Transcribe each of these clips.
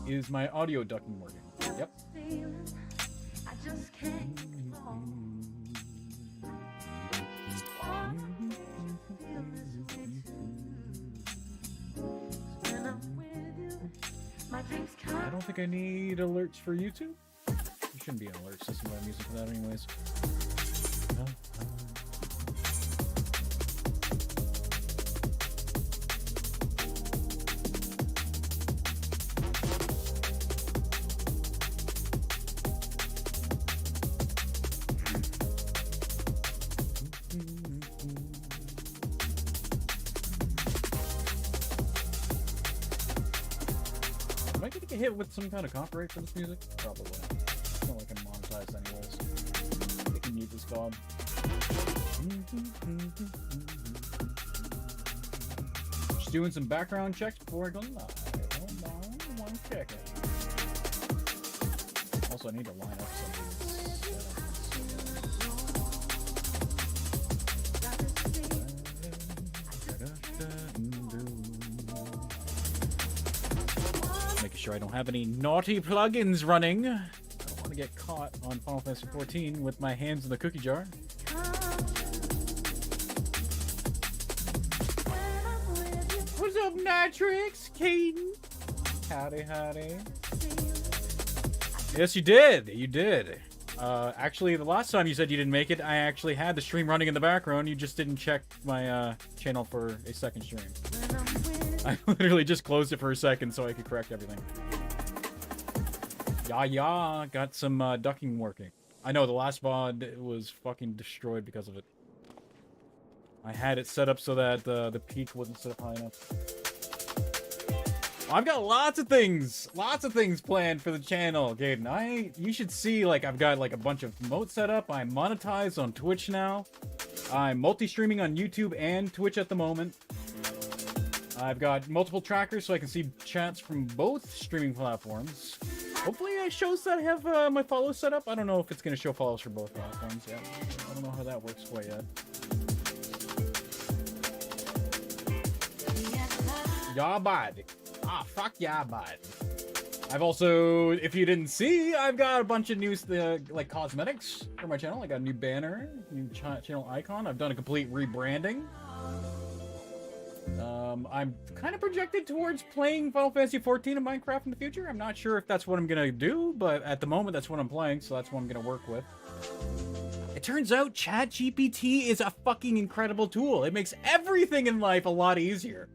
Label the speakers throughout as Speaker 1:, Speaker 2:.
Speaker 1: Is my audio ducking working? Yep. I don't think I need alerts for YouTube. There shouldn't be an alert system for music for that anyways. Am I gonna get hit with some kind of copyright for this music? Probably. It's not like I'm monetized anyways. I can mute this god. Just doing some background checks before I go live. Hold on 1 second. Also, I need to line up some of these settings. Making sure I don't have any naughty plugins running. I don't want to get caught on Final Fantasy XIV with my hands in the cookie jar. What's up, Nitrix? Caden? Howdy, howdy. Yes, you did. You did. Actually, the last time you said you didn't make it, I actually had the stream running in the background. You just didn't check my channel for a second stream. I literally just closed it for a second so I could correct everything. Yeah, got some ducking working. I know, the last VOD was fucking destroyed because of it. I had it set up so that the peak wasn't set up high enough. I've got lots of things planned for the channel, Gaiden. You should see, like, I've got, like, a bunch of emotes set up. I'm monetized on Twitch now. I'm multi-streaming on YouTube and Twitch at the moment. I've got multiple trackers so I can see chats from both streaming platforms. Hopefully it shows that I have my follows set up. I don't know if it's going to show follows for both platforms yet. I don't know how that works quite yet. Yeah, bud. Ah, fuck yeah, bud. I've also, if you didn't see, I've got a bunch of new, like, cosmetics for my channel. I got a new banner, new channel icon. I've done a complete rebranding. I'm kind of projected towards playing Final Fantasy XIV and Minecraft in the future. I'm not sure if that's what I'm going to do, but at the moment, that's what I'm playing, so that's what I'm going to work with. It turns out ChatGPT is a fucking incredible tool. It makes everything in life a lot easier.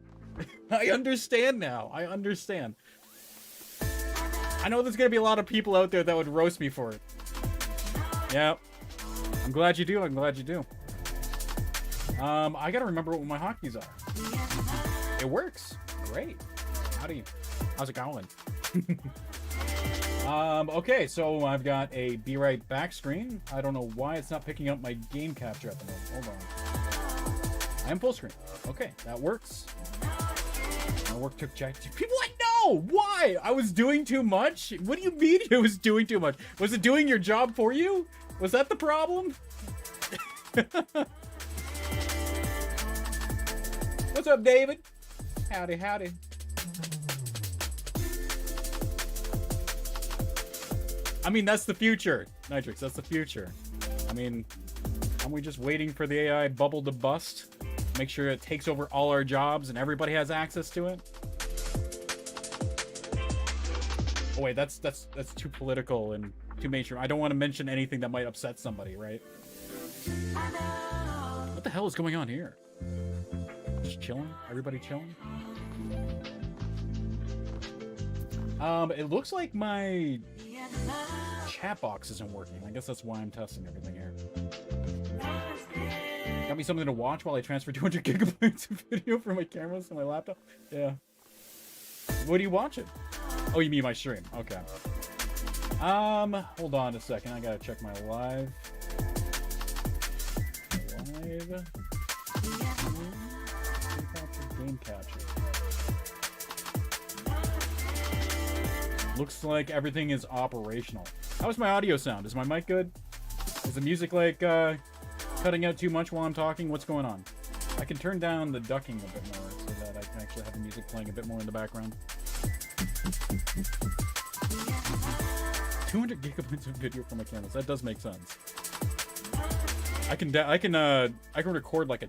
Speaker 1: I understand now. I understand. I know there's going to be a lot of people out there that would roast me for it. Yeah. I'm glad you do. I'm glad you do. I gotta remember what my hotkeys are. It works. Great. How's it going? Okay, so I've got a Be Right Back screen. I don't know why it's not picking up my game capture at the moment. Hold on. I am full screen. Okay, that works. My work took people like, no! Why? I was doing too much? What do you mean it was doing too much? Was it doing your job for you? Was that the problem? What's up, David? Howdy, howdy. I mean, that's the future, Nitrix. That's the future. I mean, aren't we just waiting for the AI bubble to bust? Make sure it takes over all our jobs and everybody has access to it? Oh wait, that's too political and too mainstream. I don't want to mention anything that might upset somebody, right? What the hell is going on here? Just chilling? Everybody chilling? It looks like my chat box isn't working. I guess that's why I'm testing everything here. Got me something to watch while I transfer 200 gigabytes of video from my cameras to my laptop? Yeah. What are you watching? Oh, you mean my stream? Okay. Hold on a second. I gotta check my live. Game capture. Looks like everything is operational. How's my audio sound? Is my mic good? Is the music like cutting out too much while I'm talking? What's going on? I can turn down the ducking a bit more so that I can actually have the music music playing a bit more in the background. 200 gigabytes of video from my cameras. That does make sense. I can record like a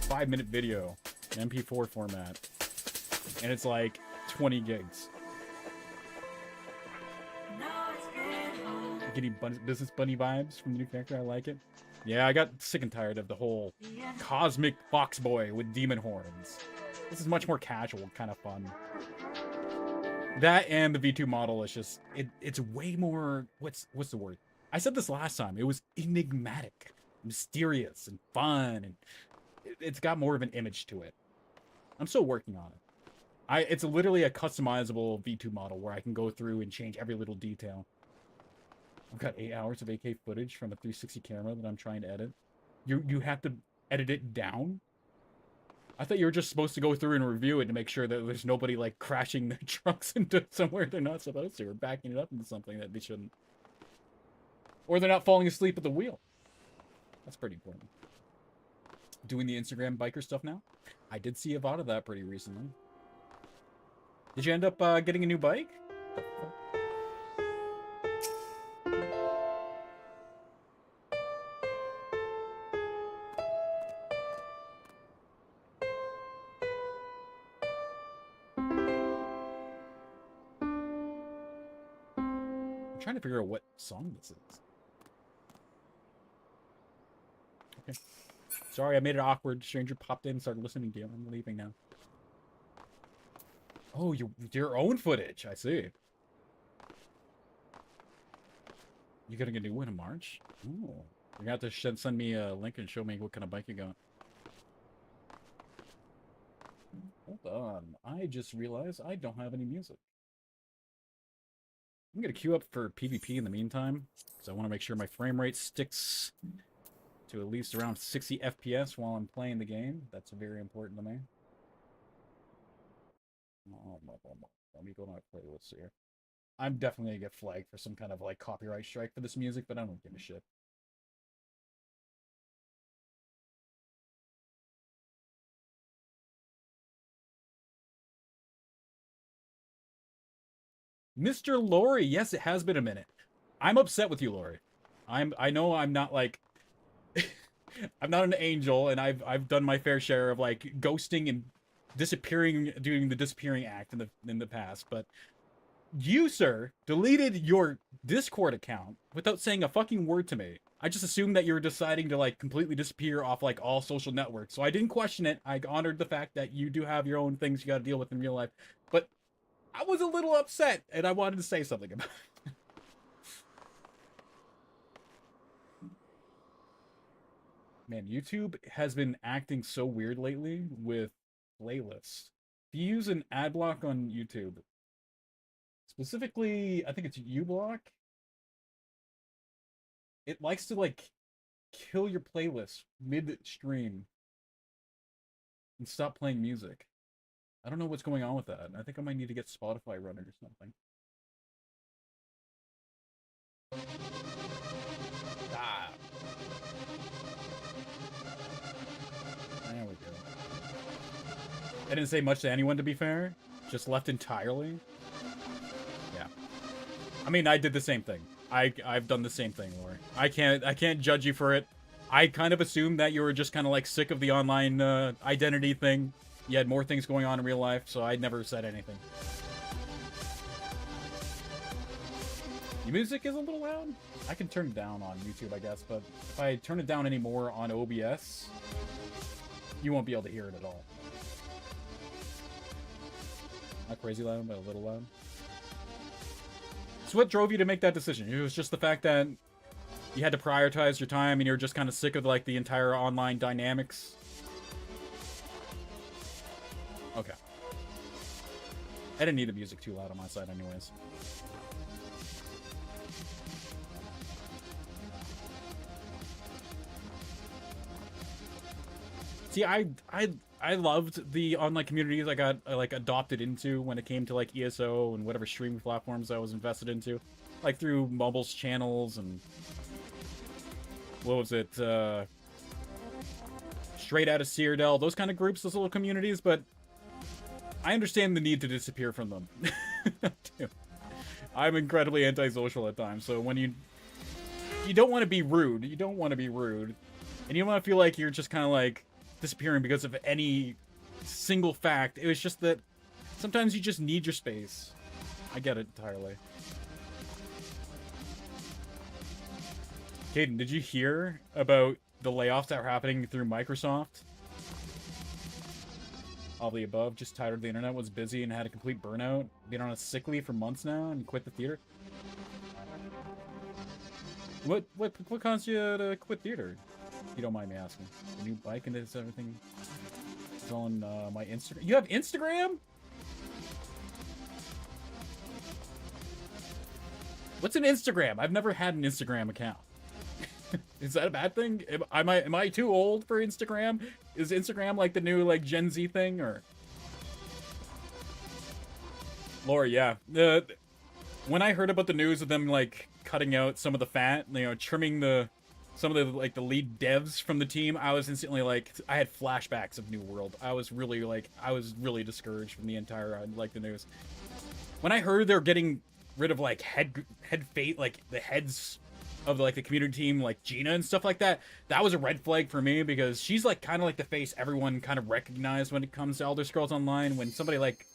Speaker 1: 5-minute video in MP4 format, and it's like 20 gigs. Getting Business Bunny vibes from the new character. I like it. Yeah, I got sick and tired of the whole cosmic fox boy with demon horns. This is much more casual, kind of fun. That and the V2 model is just it's way more what's the word? I said this last time. It was enigmatic, mysterious, and fun, and it's got more of an image to it. I'm still working on it. It's literally a customizable V2 model where I can go through and change every little detail. I've got 8 hours of AK footage from a 360 camera that I'm trying to edit. You have to edit it down? I thought you were just supposed to go through and review it to make sure that there's nobody, like, crashing their trucks into somewhere they're not supposed to, or backing it up into something that they shouldn't. Or they're not falling asleep at the wheel. That's pretty important. Doing the Instagram biker stuff now? I did see a VOD of that pretty recently. Did you end up getting a new bike? Trying to figure out what song this is. Okay. Sorry, I made it awkward. Stranger popped in and started listening to you. I'm leaving now. Oh, your own footage. I see. You getting a new one in March? Oh. You're gonna have to send me a link and show me what kind of bike you got. Hold on. I just realized I don't have any music. I'm going to queue up for PvP in the meantime, because I want to make sure my frame rate sticks to at least around 60 FPS while I'm playing the game. That's very important to me. Let me go to my playlist here. I'm definitely going to get flagged for some kind of, like, copyright strike for this music, but I don't give a shit. Mr. Lori, yes, it has been a minute. I'm upset with you, Lori. I know I'm not like I'm not an angel, and I've done my fair share of like ghosting and disappearing, doing the disappearing act in the past, but you, sir, deleted your Discord account without saying a fucking word to me. I just assumed that you were deciding to like completely disappear off like all social networks, so I didn't question it. I honored the fact that you do have your own things you got to deal with in real life, but I was a little upset, and I wanted to say something about it. Man, YouTube has been acting so weird lately with playlists. If you use an ad block on YouTube, specifically, I think it's uBlock, it likes to, like, kill your playlist mid-stream and stop playing music. I don't know what's going on with that. I think I might need to get Spotify running or something. Ah. There we go. I didn't say much to anyone, to be fair. Just left entirely. Yeah. I mean, I did the same thing. I've done the same thing, Lori. I can't judge you for it. I kind of assumed that you were just kind of like sick of the online identity thing. You had more things going on in real life, so I never said anything. Your music is a little loud? I can turn it down on YouTube, I guess, but if I turn it down anymore on OBS, you won't be able to hear it at all. Not crazy loud, but a little loud. So what drove you to make that decision? It was just the fact that you had to prioritize your time and you're just kind of sick of like the entire online dynamics? Okay. I didn't need the music too loud on my side anyways. See, I loved the online communities I got like adopted into when it came to like ESO and whatever streaming platforms I was invested into, like through Mobile's channels and what was it, Straight Outta Cyrodiil, those kind of groups, those little communities. But I understand the need to disappear from them. I'm incredibly antisocial at times, so when you don't want to be rude. You don't want to be rude. And you don't want to feel like you're just kind of like disappearing because of any single fact. It was just that sometimes you just need your space. I get it entirely. Caden, did you hear about the layoffs that were happening through Microsoft? All the above, just tired of the internet, was busy and had a complete burnout. Been on a sick leave for months now and quit the theater. What caused you to quit theater? If you don't mind me asking. A new bike and this everything is on my Instagram. You have Instagram? What's an Instagram? I've never had an Instagram account. Is that a bad thing? Am I too old for Instagram? Is Instagram like the new like Gen Z thing or? Laura, yeah. When I heard about the news of them like cutting out some of the fat, you know, trimming some of the like the lead devs from the team, I was instantly like, I had flashbacks of New World. I was really discouraged from the entire like the news. When I heard they're getting rid of like head fate, like the heads of like the community team, like Gina and stuff like that, that was a red flag for me because she's like kind of like the face everyone kind of recognized when it comes to Elder Scrolls Online. When somebody like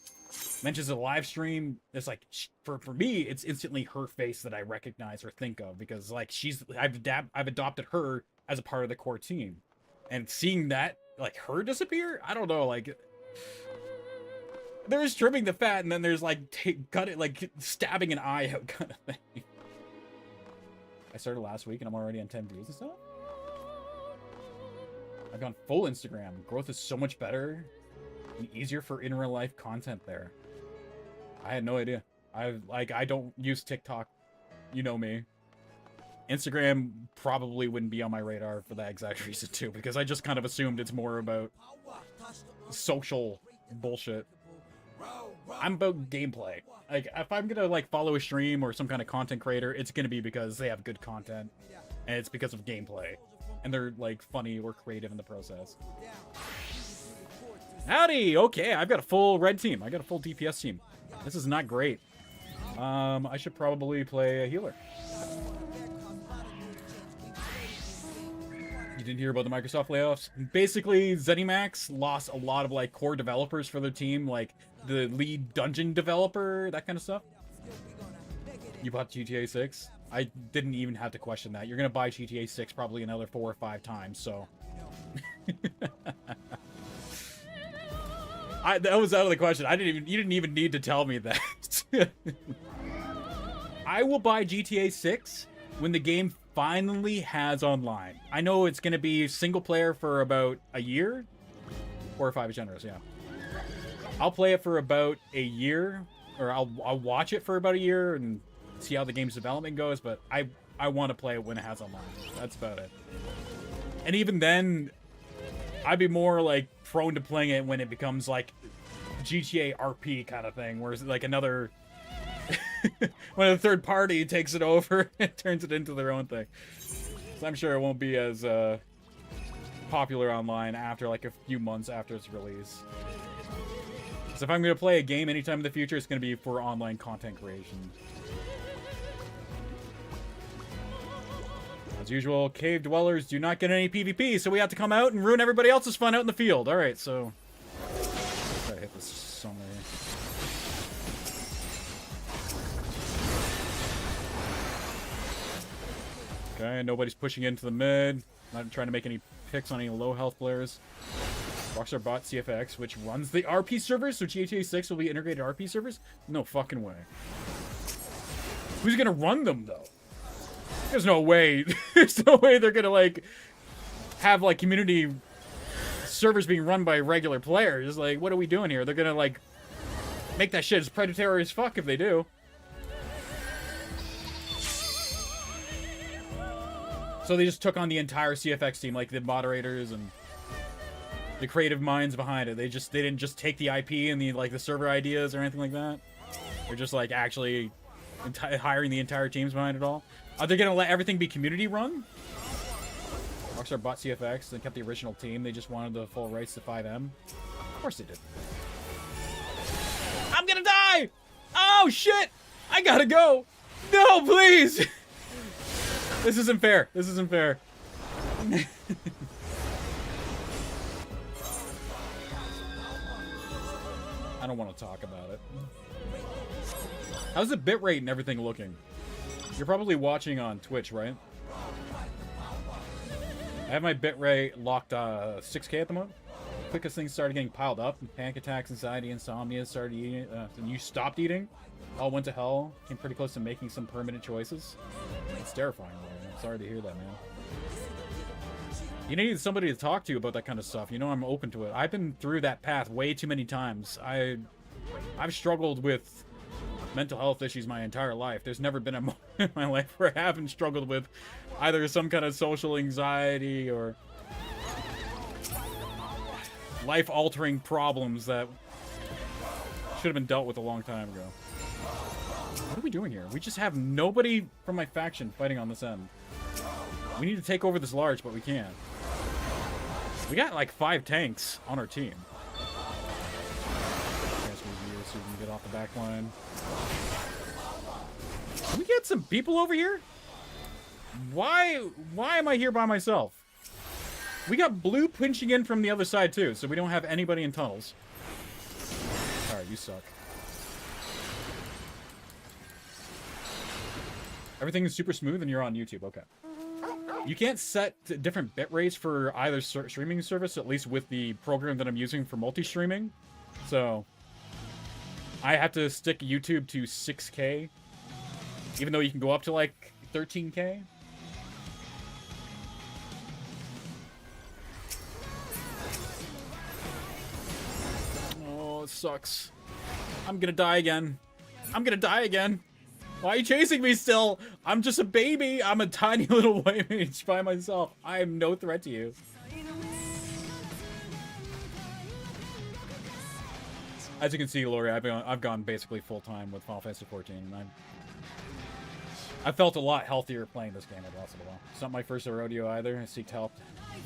Speaker 1: mentions a live stream, it's like for me it's instantly her face that I recognize or think of because like I've adopted her as a part of the core team, and seeing that like her disappear, I don't know, like there's trimming the fat and then there's like like stabbing an eye out kind of thing. I started last week and I'm already on 10 views and stuff. I've gone full Instagram. Growth is so much better and easier for in real life content there. I had no idea. I don't use TikTok. You know me. Instagram probably wouldn't be on my radar for that exact reason too, because I just kind of assumed it's more about social bullshit. I'm about gameplay. Like, if I'm gonna like follow a stream or some kind of content creator, it's gonna be because they have good content, and it's because of gameplay, and they're like funny or creative in the process. Howdy. Okay, I've got a full red team. I got a full DPS team. This is not great. I should probably play a healer. You didn't hear about the Microsoft layoffs? Basically, ZeniMax lost a lot of like core developers for their team, like the lead dungeon developer, that kind of stuff. You bought GTA 6? I didn't even have to question that. You're gonna buy GTA 6 probably another 4 or 5 times, so. That was out of the question. You didn't even need to tell me that. I will buy GTA 6 when the game finally has online. I know it's going to be single player for about a year. 4 or 5 is generous, yeah. I'll play it for about a year, or I'll watch it for about a year and see how the game's development goes, but I want to play it when it has online. That's about it. And even then, I'd be more like prone to playing it when it becomes like GTA RP kind of thing, where it's like another when a third party takes it over and turns it into their own thing. So I'm sure it won't be as popular online after like a few months after its release. So if I'm going to play a game anytime in the future, it's going to be for online content creation. As usual, cave dwellers do not get any PvP, so we have to come out and ruin everybody else's fun out in the field. Alright, so try to hit this somewhere. Okay, nobody's pushing into the mid. Not trying to make any picks on any low health players. Rockstar bought CFX, which runs the RP servers, so GTA 6 will be integrated RP servers? No fucking way. Who's gonna run them, though? There's no way. There's no way they're gonna, like, have, like, community servers being run by regular players. Like, what are we doing here? They're gonna, like, make that shit as predatory as fuck if they do. So they just took on the entire CFX team, like the moderators and the creative minds behind it. They didn't just take the IP and the server ideas or anything like that. They're just like actually hiring the entire teams behind it all. Are they gonna let everything be community run? Rockstar bought CFX and kept the original team. They just wanted the full rights to 5M. Of course they did. Oh shit! I gotta go! No, please! This isn't fair. This isn't fair. I don't want to talk about it. How's the bitrate and everything looking? You're probably watching on Twitch, right? I have my bitrate locked 6K at the moment. Quickest things started getting piled up. Panic attacks, anxiety, insomnia, started eating. And you stopped eating. All went to hell. Came pretty close to making some permanent choices. It's terrifying, man. I'm sorry to hear that, man. You need somebody to talk to about that kind of stuff. You know, I'm open to it. I've been through that path way too many times. I've struggled with mental health issues my entire life. There's never been a moment in my life where I haven't struggled with either some kind of social anxiety or life-altering problems that should have been dealt with a long time ago. What are we doing here? We just have nobody from my faction fighting on this end. We need to take over this large, but we can't. We got like 5 tanks on our team. So we can get off the back line. Can we get some people over here? Why am I here by myself? We got blue pinching in from the other side too, so we don't have anybody in tunnels. Alright, you suck. Everything is super smooth and you're on YouTube, okay. You can't set different bit rates for either streaming service, at least with the program that I'm using for multi-streaming. So I have to stick YouTube to 6K, even though you can go up to like 13K. Oh, it sucks. I'm gonna die again. I'm gonna die again. Why are you chasing me still? I'm just a baby. I'm a tiny little white mage by myself. I am no threat to you. As you can see, Lori, I've gone basically full time with Final Fantasy 14. And I felt a lot healthier playing this game the last little while. It's not my first rodeo either. I seeked help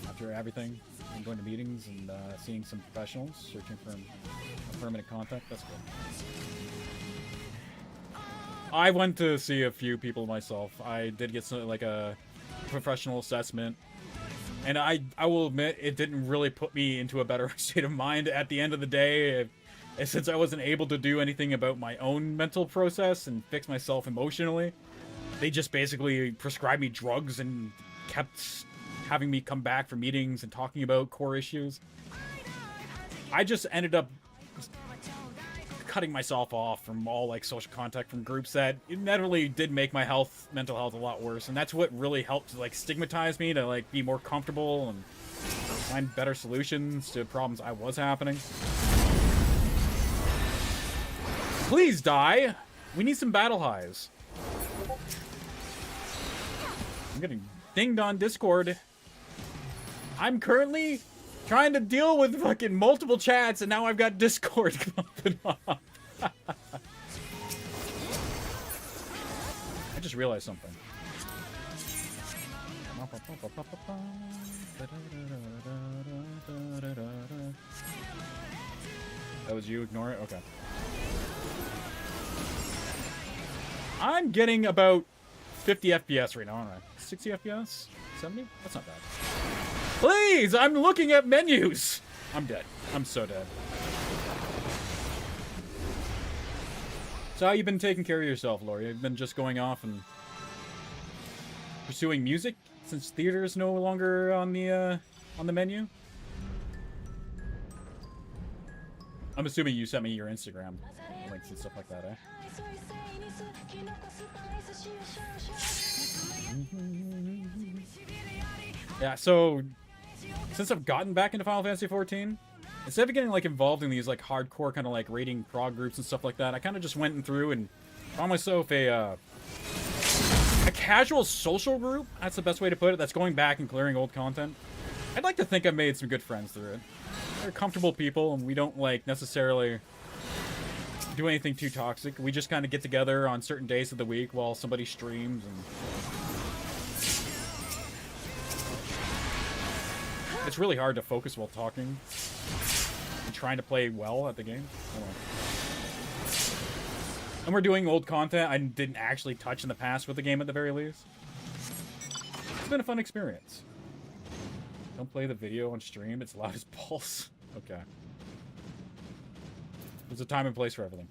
Speaker 1: after everything. I'm going to meetings and seeing some professionals, searching for a permanent contact. That's good. I went to see a few people myself. I did get some, like a professional assessment. And I will admit, it didn't really put me into a better state of mind at the end of the day. Since I wasn't able to do anything about my own mental process and fix myself emotionally, they just basically prescribed me drugs and kept having me come back for meetings and talking about core issues. I just ended up cutting myself off from all like social contact from groups that inevitably did make my mental health a lot worse, and that's what really helped to like stigmatize me to like be more comfortable and find better solutions to problems I was happening. Please die. We need some battle highs. I'm getting dinged on Discord. I'm currently trying to deal with fucking multiple chats, and now I've got Discord popping up. I just realized something. That was you? Ignore it? Okay. I'm getting about 50 FPS right now, aren't I? 60 FPS? 70? That's not bad. Please! I'm looking at menus! I'm dead. I'm so dead. So how you been taking care of yourself, Lori? You've been just going off and pursuing music since theater is no longer on the menu? I'm assuming you sent me your Instagram links and stuff like that, eh? Yeah, so since I've gotten back into Final Fantasy 14, instead of getting like involved in these like hardcore kind of like raiding prog groups and stuff like that, I kind of just went through and found myself a casual social group. That's the best way to put it. That's going back and clearing old content. I'd like to think I've made some good friends through it. They're comfortable people, and we don't like necessarily do anything too toxic. We just kind of get together on certain days of the week while somebody streams, and it's really hard to focus while talking and trying to play well at the game. Hold on. And we're doing old content I didn't actually touch in the past with the game at the very least. It's been a fun experience. Don't play the video on stream. It's loud as balls. Okay. There's a time and place for everything.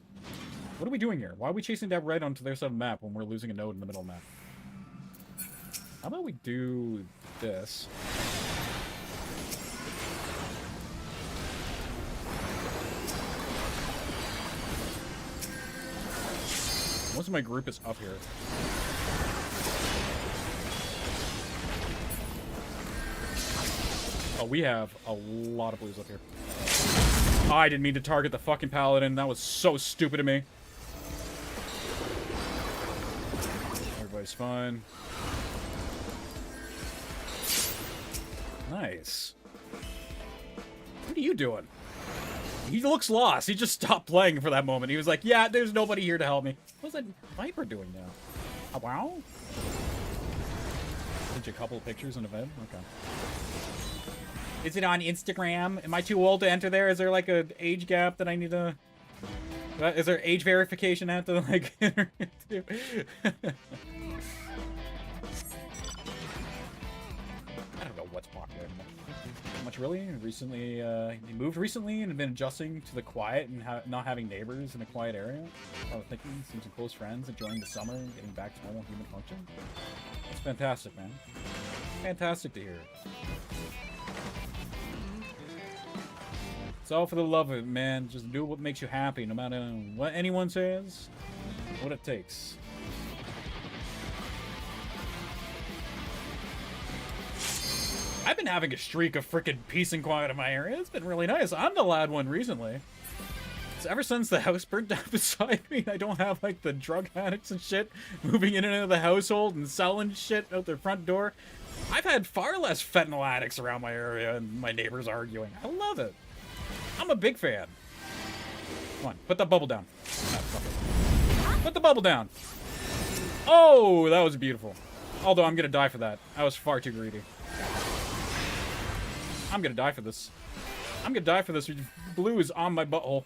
Speaker 1: What are we doing here? Why are we chasing that red onto their 7 map when we're losing a node in the middle map? How about we do this? Most of my group is up here. Oh, we have a lot of blues up here. Oh, I didn't mean to target the fucking paladin. That was so stupid of me. Everybody's fine. Nice. What are you doing? He looks lost. He just stopped playing for that moment. He was like, yeah, there's nobody here to help me. What's that Viper doing now? Oh, wow. Did you a couple of pictures in a vid? Okay. Is it on Instagram? Am I too old to enter there? Is there like an age gap that I need to... Is there age verification I have to like enter into? I don't know what's popular anymore. Much really. Recently, he moved recently and had been adjusting to the quiet and not having neighbors in a quiet area. I was thinking, seeing some close friends, enjoying the summer, and getting back to normal human function. It's fantastic, man. Fantastic to hear. It's all for the love of it, man. Just do what makes you happy, no matter what anyone says, what it takes. I've been having a streak of frickin' peace and quiet in my area. It's been really nice. I'm the loud one recently. It's ever since the house burnt down beside me, I don't have, like, the drug addicts and shit moving in and out of the household and selling shit out their front door. I've had far less fentanyl addicts around my area and my neighbors arguing. I love it. I'm a big fan. Come on, put that bubble down. Put the bubble down. Oh, that was beautiful. Although I'm gonna die for that. I was far too greedy. I'm gonna die for this. I'm gonna die for this. Blue is on my butthole.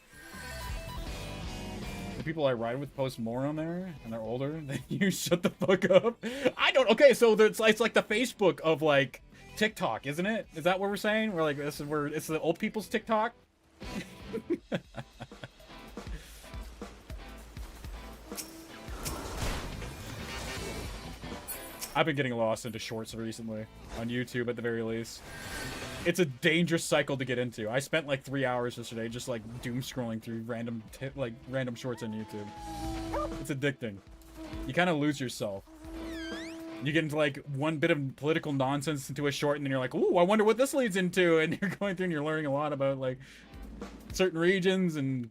Speaker 1: The people I ride with post more on there, and they're older than you. Shut the fuck up. I don't. Okay, so it's like the Facebook of like TikTok, isn't it? Is that what we're saying? We're like, this is where it's the old people's TikTok. I've been getting lost into shorts recently on YouTube at the very least. It's a dangerous cycle to get into. I spent like 3 hours yesterday just like doom scrolling through random shorts on YouTube. It's addicting. You kind of lose yourself. You get into like one bit of political nonsense into a short, and then you're like, ooh, I wonder what this leads into, and you're going through and you're learning a lot about like certain regions, and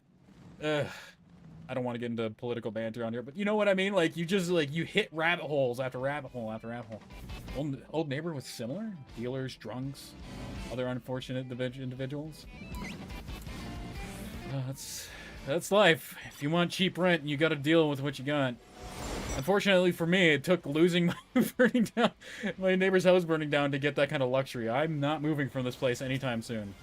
Speaker 1: I don't want to get into political banter on here, but you know what I mean? Like, you just, like, you hit rabbit holes after rabbit hole after rabbit hole. Old neighbor with similar? Dealers, drunks, other unfortunate individuals. That's life. If you want cheap rent, you gotta deal with what you got. Unfortunately for me, it took losing my neighbor's house burning down to get that kind of luxury. I'm not moving from this place anytime soon.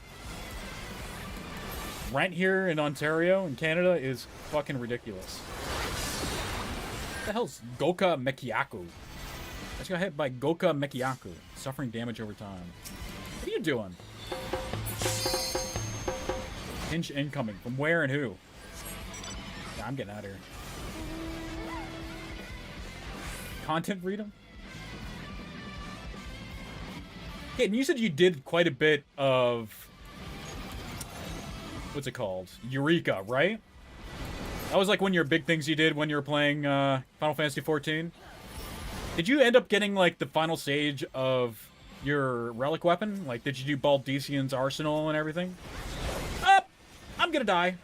Speaker 1: Rent here in Ontario, in Canada, is fucking ridiculous. What the hell's Goka Mekiaku? I just got hit by Goka Mekiaku, suffering damage over time. What are you doing? Pinch incoming. From where and who? Yeah, I'm getting out of here. Content freedom? Okay, and you said you did quite a bit of... What's it called? Eureka, right? That was like one of your big things you did when you were playing Final Fantasy XIV. Did you end up getting like the final stage of your relic weapon? Like, did you do Baldician's arsenal and everything? I'm gonna die.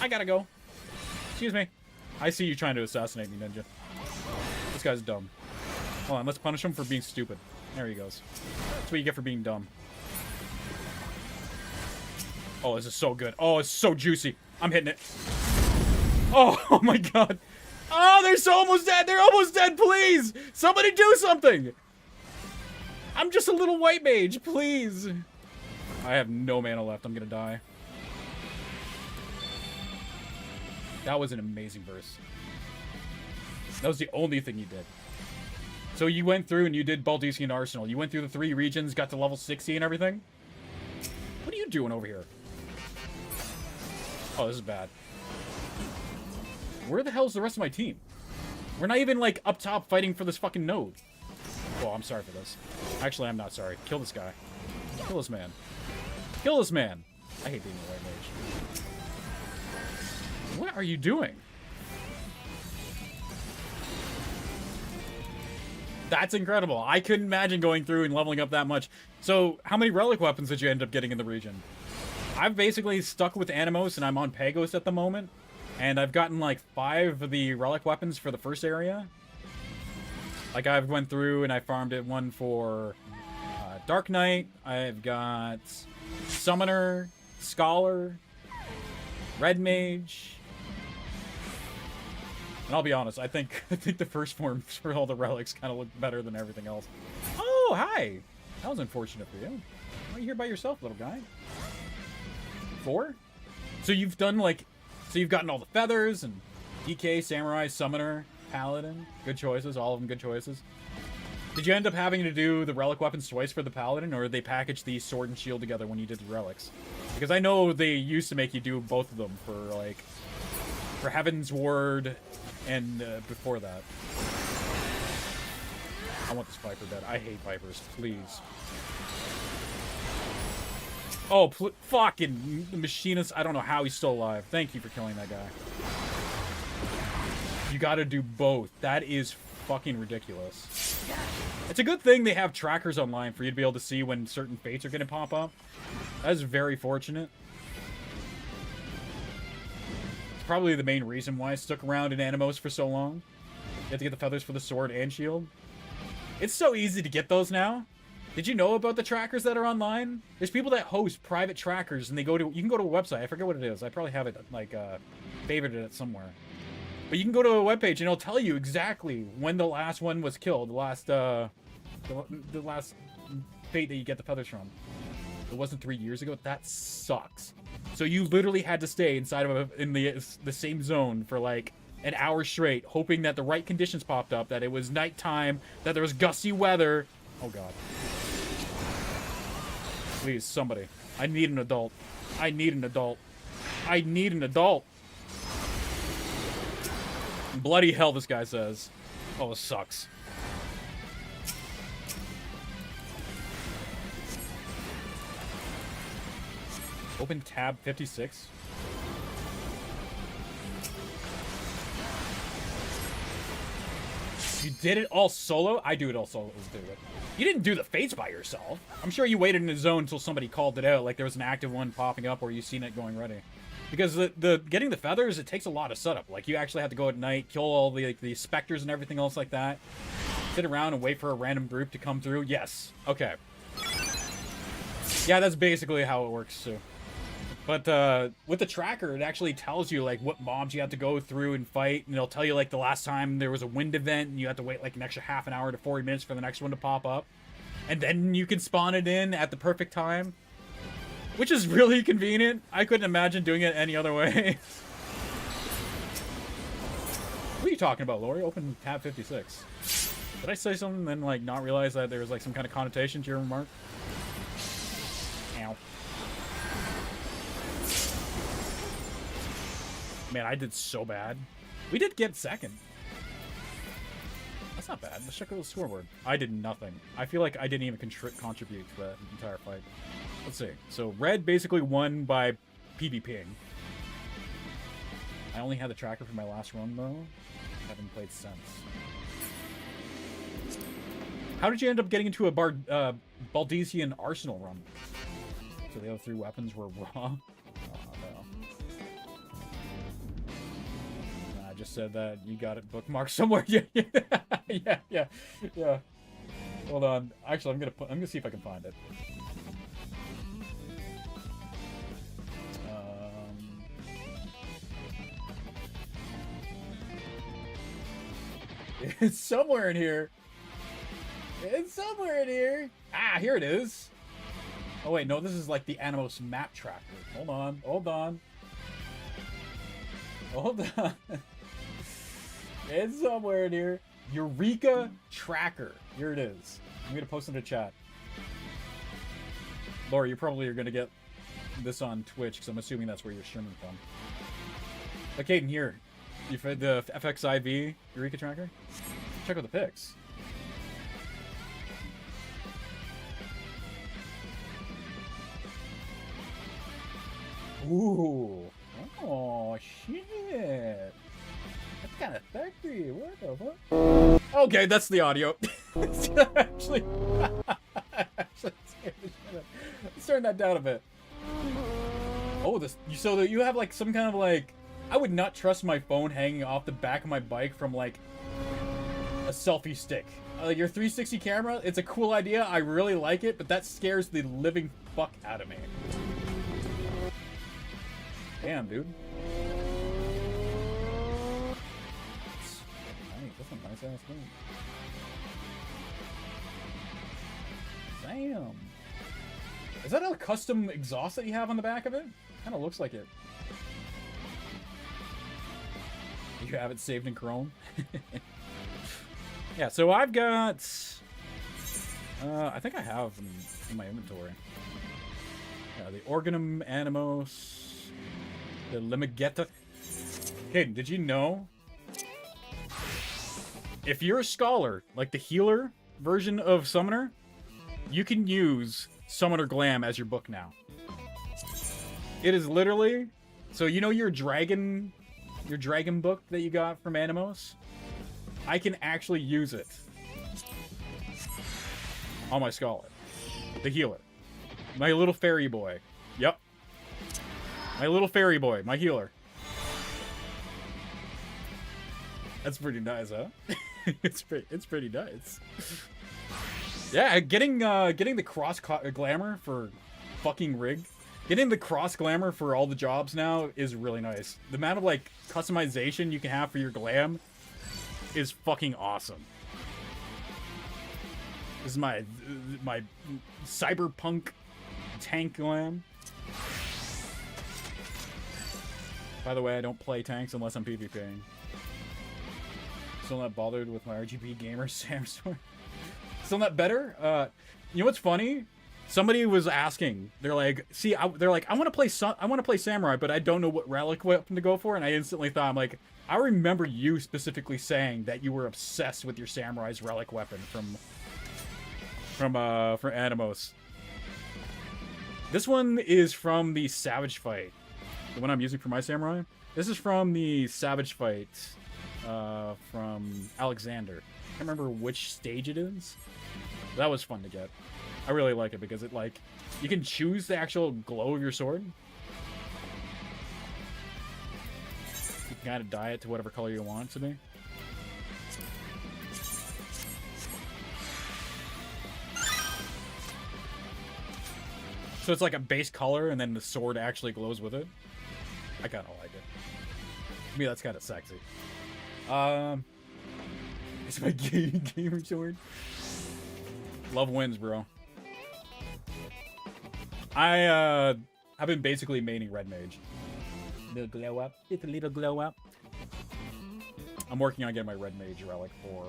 Speaker 1: I gotta go. Excuse me. I see you trying to assassinate me, Ninja. This guy's dumb. Hold on, let's punish him for being stupid. There he goes. That's what you get for being dumb. Oh, this is so good. Oh, it's so juicy. I'm hitting it. Oh my god. Oh, they're so almost dead. They're almost dead, please. Somebody do something. I'm just a little white mage, please. I have no mana left. I'm gonna die. That was an amazing verse. That was the only thing you did. So you went through and you did Baldesion Arsenal. You went through the 3 regions, got to level 60 and everything? What are you doing over here? Oh, this is bad. Where the hell's the rest of my team? We're not even, like, up top fighting for this fucking node. Well, I'm sorry for this. Actually, I'm not sorry. Kill this guy. Kill this man. Kill this man. I hate being a white mage. What are you doing? That's incredible. I couldn't imagine going through and leveling up that much. So, how many relic weapons did you end up getting in the region? I've basically stuck with Animos, and I'm on Pagos at the moment. And I've gotten, like, 5 of the relic weapons for the first area. Like, I've went through and I farmed it one for Dark Knight. I've got Summoner, Scholar, Red Mage. And I'll be honest, I think the first forms for all the relics kind of look better than everything else. Oh, hi! That was unfortunate for you. Why are you here by yourself, little guy? 4? So you've done, like... So you've gotten all the feathers, and DK, Samurai, Summoner, Paladin. Good choices, all of them good choices. Did you end up having to do the relic weapons twice for the Paladin, or did they package the sword and shield together when you did the relics? Because I know they used to make you do both of them for, like... For Heaven's Ward, and before that. I want this Viper dead. I hate Vipers, please. Oh, fucking Machinist. I don't know how he's still alive. Thank you for killing that guy. You gotta do both. That is fucking ridiculous. It's a good thing they have trackers online for you to be able to see when certain fates are gonna pop up. That is very fortunate. It's probably the main reason why I stuck around in Animos for so long. You have to get the feathers for the sword and shield. It's so easy to get those now. Did you know about the trackers that are online? There's people that host private trackers, and they go to... You can go to a website. I forget what it is. I probably have it, like, favorited it somewhere. But you can go to a webpage, and it'll tell you exactly when the last one was killed. The last fate that you get the feathers from. It wasn't 3 years ago. That sucks. So you literally had to stay inside of in the same zone for, like, an hour straight, hoping that the right conditions popped up, that it was nighttime, that there was gusty weather. Oh, God. Please, somebody. I need an adult. I need an adult. I need an adult. Bloody hell, this guy says. Oh, this sucks. Open tab 56. You did it all solo? I do it all solo. Let's do it. You didn't do the fates by yourself. I'm sure you waited in the zone until somebody called it out, like there was an active one popping up or you seen it going ready. Because the getting the feathers, it takes a lot of setup. Like, you actually have to go at night, kill all the specters and everything else like that. Sit around and wait for a random group to come through. Yes. Okay. Yeah, that's basically how it works, too. But with the tracker, it actually tells you, like, what mobs you have to go through and fight. And it'll tell you, like, the last time there was a wind event and you have to wait, like, an extra half an hour to 40 minutes for the next one to pop up. And then you can spawn it in at the perfect time. Which is really convenient. I couldn't imagine doing it any other way. What are you talking about, Lori? Open tab 56. Did I say something and then, like, not realize that there was, like, some kind of connotation to your remark? Ow. Man, I did so bad. We did get second. That's not bad. Let's check out the scoreboard. I did nothing. I feel like I didn't even contribute to that entire fight. Let's see. So, red basically won by PvPing. I only had the tracker for my last run, though. I haven't played since. How did you end up getting into a Baldesian Arsenal run? So the other 3 weapons were raw? Oh, no. I just said that you got it bookmarked somewhere. Yeah. Hold on. Actually, I'm gonna see if I can find it. It's somewhere in here. It's somewhere in here. Ah, here it is. Oh wait, no, this is like the Animos map tracker. Hold on. Hold on. It's somewhere in here. Eureka Tracker. Here it is. I'm going to post it in the chat. Laura, you probably are going to get this on Twitch, because I'm assuming that's where you're streaming from. But Caden, here. You fed the FXIV Eureka Tracker? Check out the pics. Ooh. Oh, shit. That's kind of sexy. What the fuck? Okay, that's the audio. Actually, let's turn that down a bit. Oh, this. So that you have like some kind of like. I would not trust my phone hanging off the back of my bike from like a selfie stick. Your 360 camera, it's a cool idea. I really like it, but that scares the living fuck out of me. Damn, dude. That's a nice ass thing. Damn. Is that a custom exhaust that you have on the back of it? Kind of looks like it. You have it saved in Chrome? Yeah, so I've got... I think I have in my inventory. Yeah, the Organum Animos, the Limigetta. Caden, did you know? If you're a scholar, like the healer version of Summoner, you can use Summoner Glam as your book now. It is literally... So you know your dragon book that you got from Animos? I can actually use it on my scholar. The healer. My little fairy boy. Yep. My little fairy boy. My healer. That's pretty nice, huh? It's pretty nice. Yeah, getting the cross glamour for fucking rig. Getting the cross glamour for all the jobs now is really nice. The amount of like customization you can have for your glam is fucking awesome. This is my cyberpunk tank glam. By the way, I don't play tanks unless I'm PvPing. Still not bothered with my RGB gamer Samsung. Still not better. You know what's funny? Somebody was asking. They're like, see, I want to play samurai, but I don't know what relic weapon to go for. And I instantly thought, I'm like, I remember you specifically saying that you were obsessed with your samurai's relic weapon from Animos. This one is from the Savage Fight. The one I'm using for my samurai. This is from the Savage Fight from Alexander. I can't remember which stage it is. That was fun to get. I really like it because it like you can choose the actual glow of your sword. You can kind of dye it to whatever color you want it to be. So it's like a base color and then the sword actually glows with it. I kind of like it. To me, that's kind of sexy. It's my gamer sword. Love wins, bro. I've been basically maining Red Mage. Little glow up. It's a little glow up. I'm working on getting my Red Mage relic for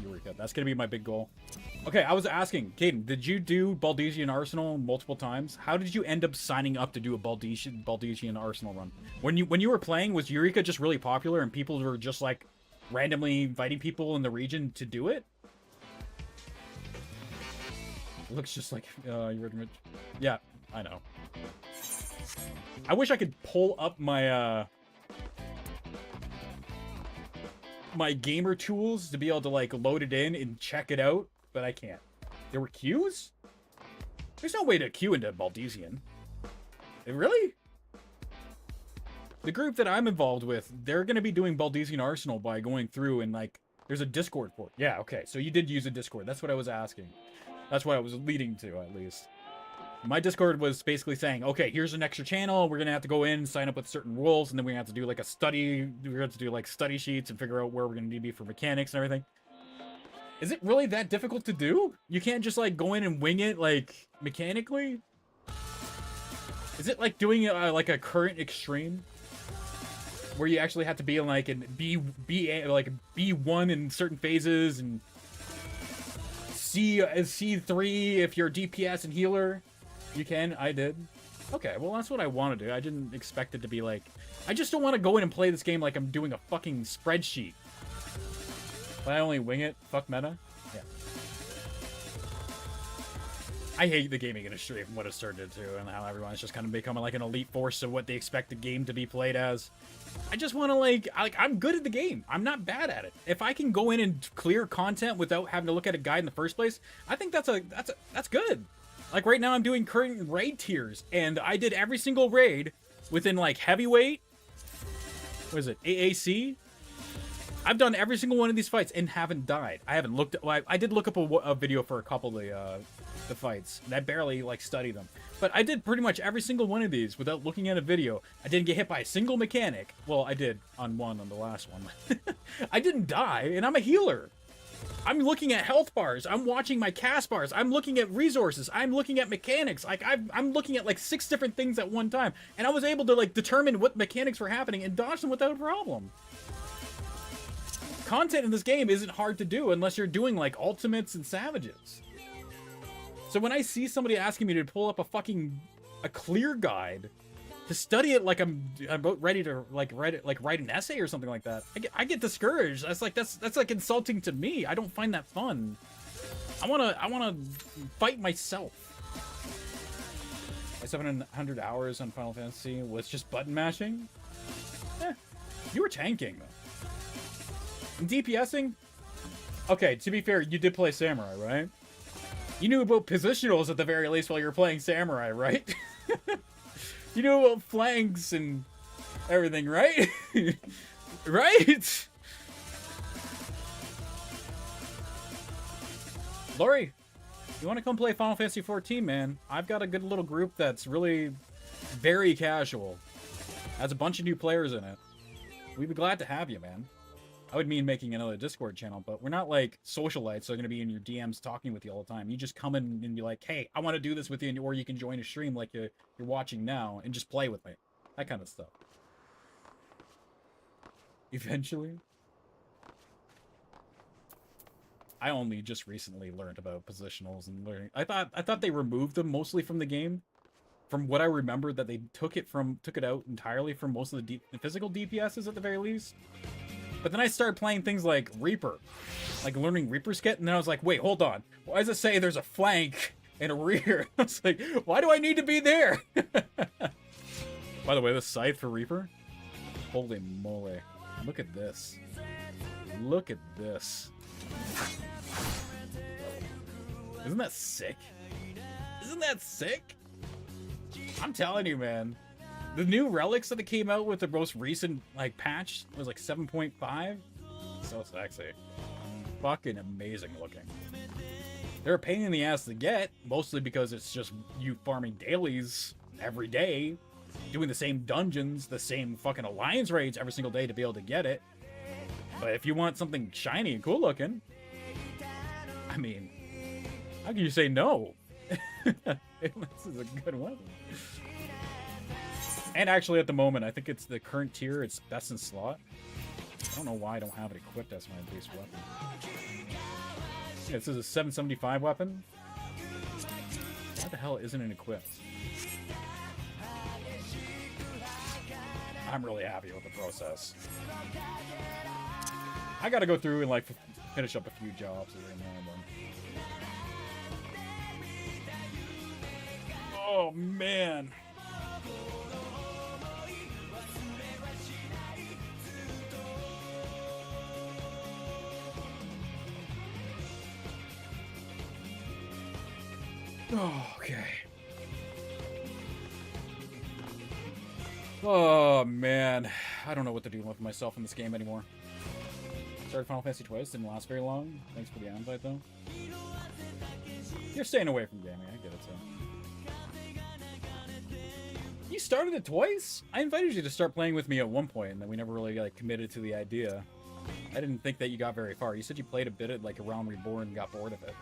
Speaker 1: Eureka. That's gonna be my big goal. Okay, I was asking, Caden, did you do Baldesian Arsenal multiple times? How did you end up signing up to do a Baldesian Arsenal run? When you were playing, was Eureka just really popular and people were just like randomly inviting people in the region to do it? It looks just like Eureka. Yeah, I know. I wish I could pull up my my gamer tools to be able to like load it in and check it out, but I can't. There were queues? There's no way to queue into Baldesian. Really? The group that I'm involved with, they're going to be doing Baldesian Arsenal by going through and like, there's a Discord for it. Yeah, okay, so you did use a Discord. That's what I was asking. That's what I was leading to, at least. My Discord was basically saying, okay, here's an extra channel. We're going to have to go in and sign up with certain rules, and then we have to do like a study. We're going to have to do like study sheets and figure out where we're going to need to be for mechanics and everything. Is it really that difficult to do? You can't just like go in and wing it like mechanically? Is it like doing like a current extreme? where you actually have to be in like in like B1 in certain phases and C3 if you're DPS and healer. You can. I did. Okay, well that's what I want to do. I didn't expect it to be like. I just don't want to go in and play this game like I'm doing a fucking spreadsheet. But I only wing it. Fuck meta. Yeah. I hate the gaming industry and what it's turned into, and how everyone's just kind of becoming like an elite force of what they expect the game to be played as. I just want to like I'm good at the game. I'm not bad at it. If I can go in and clear content without having to look at a guide in the first place, I think that's good. Like right now I'm doing current raid tiers, and I did every single raid within like heavyweight. What is it? AAC? I've done every single one of these fights and haven't died. I haven't looked at. Well, I did look up a video for a couple of the fights, and I barely like study them. But I did pretty much every single one of these without looking at a video. I didn't get hit by a single mechanic. Well, I did on the last one. I didn't die, and I'm a healer. I'm looking at health bars. I'm watching my cast bars. I'm looking at resources. I'm looking at mechanics. Like I'm looking at like 6 different things at one time, and I was able to like determine what mechanics were happening and dodge them without a problem. Content in this game isn't hard to do unless you're doing like ultimates and savages. So when I see somebody asking me to pull up a clear guide to study it like I'm about ready to like write an essay or something like that, I get discouraged. That's like insulting to me. I don't find that fun. I wanna fight myself. My 700 hours on Final Fantasy was just button mashing. You were tanking though. And DPSing? Okay, to be fair, you did play Samurai, right? You knew about positionals at the very least while you were playing Samurai, right? You knew about flanks and everything, right? Right? Lori, you want to come play Final Fantasy 14, man? I've got a good little group that's really very casual. Has a bunch of new players in it. We'd be glad to have you, man. I would mean making another Discord channel, but we're not like socialites, so they're going to be in your DMs talking with you all the time. You just come in and be like, hey, I want to do this with you, or you can join a stream like you're watching now and just play with me. That kind of stuff. Eventually. I only just recently learned about positionals and learning. I thought they removed them mostly from the game. From what I remember, that they took it out entirely from most of the physical DPSs at the very least. But then I started playing things like Reaper, like learning Reaper's kit, and then I was like, wait, hold on. Why does it say there's a flank and a rear? I was like, why do I need to be there? By the way, the scythe for Reaper? Holy moly. Look at this. Look at this. Isn't that sick? Isn't that sick? I'm telling you, man. The new relics that came out with the most recent like patch was like 7.5. So sexy. Fucking amazing looking. They're a pain in the ass to get, mostly because it's just you farming dailies every day, doing the same dungeons, the same fucking alliance raids every single day to be able to get it. But if you want something shiny and cool looking, I mean, how can you say no? This is a good weapon. And actually, at the moment, I think it's the current tier. It's best in slot. I don't know why I don't have it equipped as my base weapon. Yeah, this is a 775 weapon. Why the hell isn't it equipped? I'm really happy with the process. I gotta go through and like finish up a few jobs every now and then. Oh man. Oh, okay. Oh, man. I don't know what to do with myself in this game anymore. Started Final Fantasy twice, didn't last very long. Thanks for the invite, though. You're staying away from gaming, I get it, too. You started it twice? I invited you to start playing with me at one point, and then we never really like committed to the idea. I didn't think that you got very far. You said you played a bit at like A Realm Reborn and got bored of it.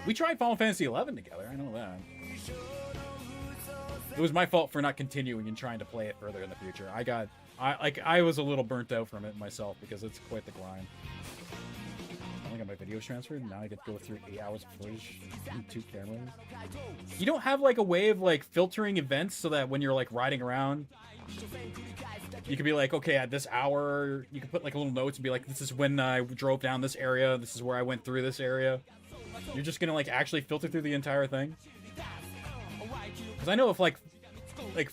Speaker 1: We tried Final Fantasy 11 together, I know that. It was my fault for not continuing and trying to play it further in the future. I was a little burnt out from it myself because it's quite the grind. I only got my videos transferred. Now I get to go through 8 hours of footage and 2 cameras. You don't have like a way of like filtering events so that when you're like riding around, you could be like, okay, at this hour, you can put like little notes and be like, this is when I drove down this area. This is where I went through this area. You're just gonna like actually filter through the entire thing. Because I know if like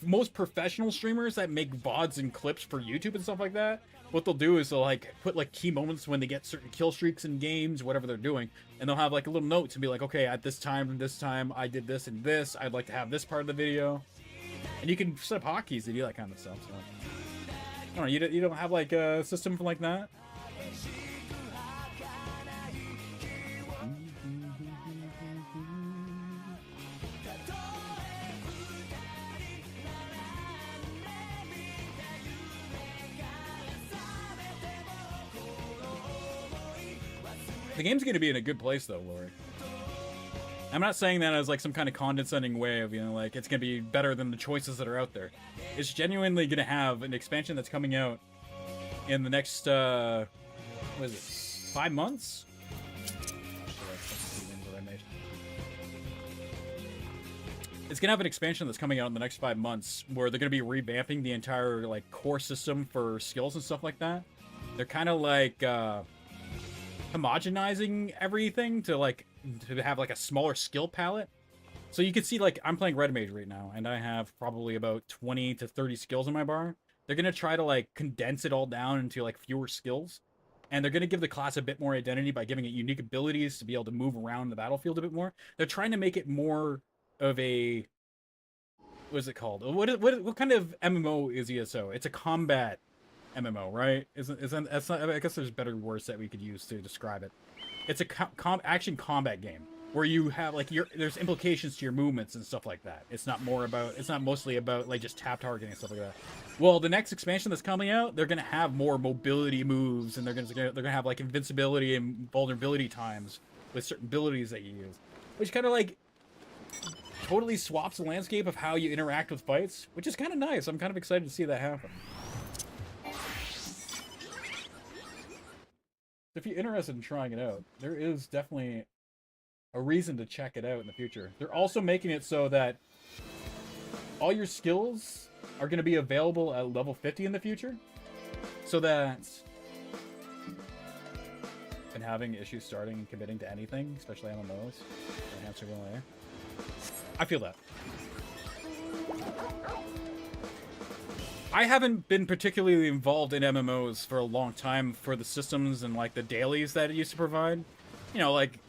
Speaker 1: most professional streamers that make VODs and clips for YouTube and stuff like that, what they'll do is they'll like put like key moments when they get certain kill streaks in games, whatever they're doing, and they'll have like a little notes and be like, okay, at this time I did this and this. I'd like to have this part of the video, and you can set up hotkeys to do that kind of stuff. So I don't know, you don't have like a system like that. The game's going to be in a good place, though, Lori. I'm not saying that as, like, some kind of condescending way of, you know, like, it's going to be better than the choices that are out there. It's genuinely going to have an expansion that's coming out in the next, what is it, 5 months? It's going to have an expansion that's coming out in the next 5 months where they're going to be revamping the entire, like, core system for skills and stuff like that. They're kind of like, homogenizing everything to have like a smaller skill palette. So you can see, like, I'm playing Red Mage right now, and I have probably about 20 to 30 skills in my bar. They're gonna try to like condense it all down into like fewer skills, and they're gonna give the class a bit more identity by giving it unique abilities to be able to move around the battlefield a bit more. They're trying to make it more of a, what is it called? What kind of MMO is ESO? It's a combat MMO, right? That's not, I guess there's better words that we could use to describe it. It's a action combat game where you have like there's implications to your movements and stuff like that. It's not mostly about like just tap targeting and stuff like that. Well, the next expansion that's coming out, they're gonna have more mobility moves, and they're gonna have like invincibility and vulnerability times with certain abilities that you use, which kind of like totally swaps the landscape of how you interact with fights, which is kind of nice. I'm kind of excited to see that happen. If you're interested in trying it out, there is definitely a reason to check it out in the future. They're also making it so that all your skills are going to be available at level 50 in the future. So that I've been having issues starting and committing to anything, especially MMOs. I feel that. I haven't been particularly involved in MMOs for a long time for the systems and like the dailies that it used to provide. You know, like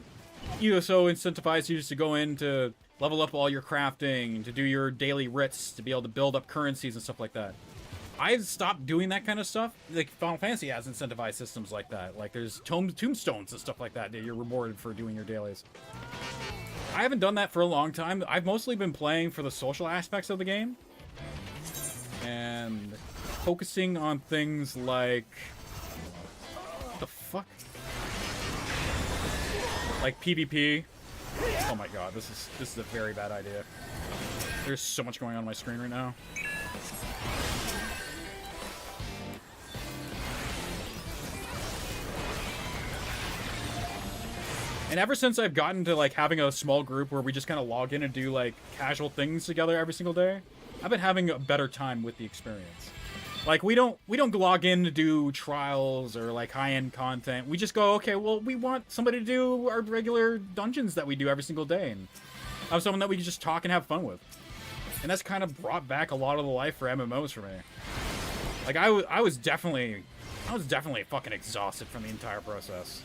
Speaker 1: ESO incentivized you just to go in to level up all your crafting, to do your daily writs, to be able to build up currencies and stuff like that. I've stopped doing that kind of stuff. Like Final Fantasy has incentivized systems like that. Like there's tombstones and stuff like that you're rewarded for doing your dailies. I haven't done that for a long time. I've mostly been playing for the social aspects of the game and focusing on things like the fuck, like PvP. Oh my god, this is a very bad idea. There's so much going on my screen right now. And ever since I've gotten to like having a small group where we just kind of log in and do like casual things together every single day, I've been having a better time with the experience. Like we don't log in to do trials or like high-end content. We just go, okay, well, we want somebody to do our regular dungeons that we do every single day, and have someone that we can just talk and have fun with. And that's kind of brought back a lot of the life for MMOs for me. Like I was definitely fucking exhausted from the entire process.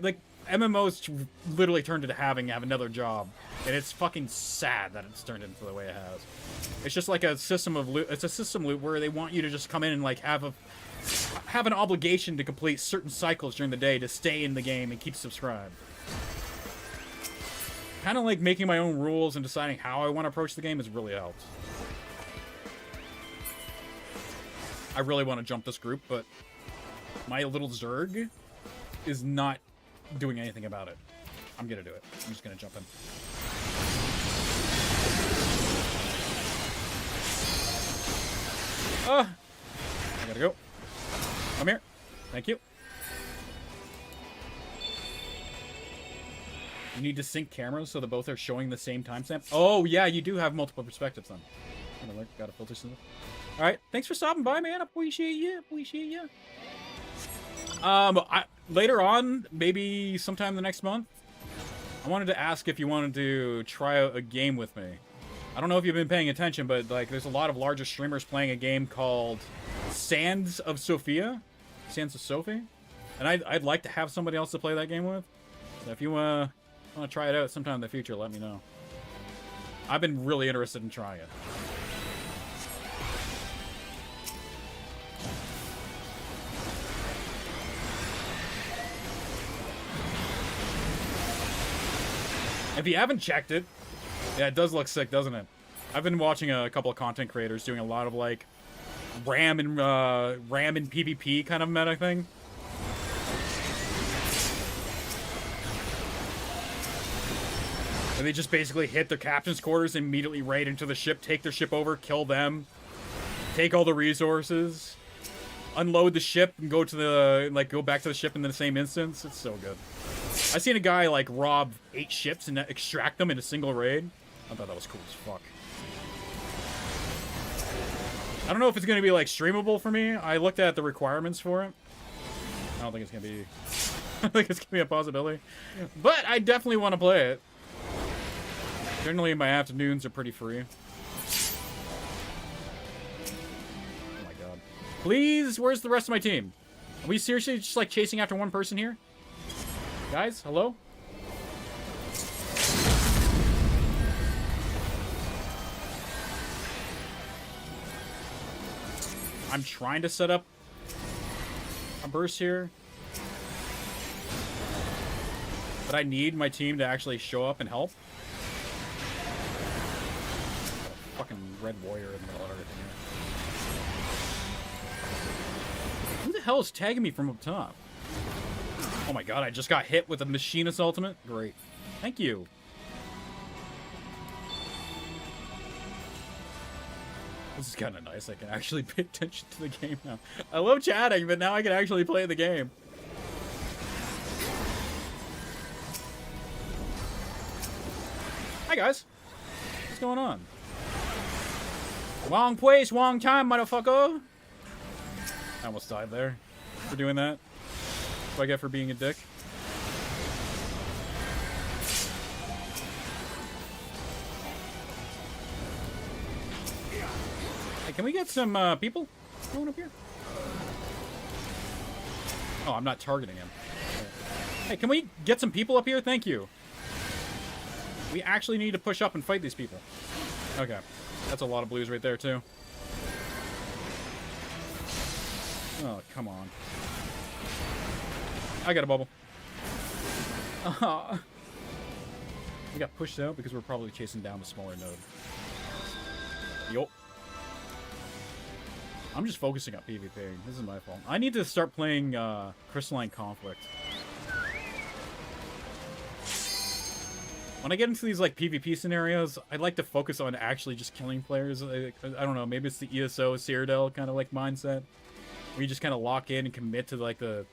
Speaker 1: Like MMOs literally turned into having another job, and it's fucking sad that it's turned into the way it has. It's just like a system of loot. It's a system loop where they want you to just come in and like have an obligation to complete certain cycles during the day to stay in the game and keep subscribed. Kind of like making my own rules and deciding how I want to approach the game has really helped. I really want to jump this group, but my little Zerg is not doing anything about it. I'm gonna do it. I'm just gonna jump in. I gotta go. Come here. Thank you. You need to sync cameras so that both are showing the same timestamp. Oh, yeah, you do have multiple perspectives then. Gotta filter some. Alright, thanks for stopping by, man. Appreciate you. Later on, maybe sometime the next month, I wanted to ask if you wanted to try out a game with me. I don't know if you've been paying attention, but like, there's a lot of larger streamers playing a game called Sands of Sophia. Sands of Sophie. And I'd like to have somebody else to play that game with. So if you want to try it out sometime in the future, let me know. I've been really interested in trying it. If you haven't checked it, yeah, it does look sick, doesn't it? I've been watching a couple of content creators doing a lot of like RAM and PvP kind of meta thing. And they just basically hit their captain's quarters, immediately raid into the ship, take their ship over, kill them, take all the resources, unload the ship, and go to the go back to the ship in the same instance. It's so good. I seen a guy like rob 8 ships and extract them in a single raid. I thought that was cool as fuck. I don't know if it's gonna be like streamable for me. I looked at the requirements for it. I don't think it's gonna be. I think it's gonna be a possibility, but I definitely want to play it. Generally, my afternoons are pretty free. Oh my god! Please, where's the rest of my team? Are we seriously just like chasing after one person here? Guys, hello? I'm trying to set up a burst here. But I need my team to actually show up and help. Fucking red warrior in the middle of everything here. Who the hell is tagging me from up top? Oh my god, I just got hit with a machinist ultimate? Great. Thank you. This is kind of nice. I can actually pay attention to the game now. I love chatting, but now I can actually play the game. Hi, guys. What's going on? Wrong place, wrong time, motherfucker. I almost died there for doing that. What do I get for being a dick? Hey, can we get some people going up here? Oh, I'm not targeting him. Hey, can we get some people up here? Thank you. We actually need to push up and fight these people. Okay. That's a lot of blues right there, too. Oh, come on. I got a bubble. We got pushed out because we're probably chasing down the smaller node. Yup. I'm just focusing on PvP. This is my fault. I need to start playing Crystalline Conflict. When I get into these like PvP scenarios, I'd like to focus on actually just killing players. I don't know, maybe it's the ESO Cyrodiil kind of like mindset, where you just kind of lock in and commit to like the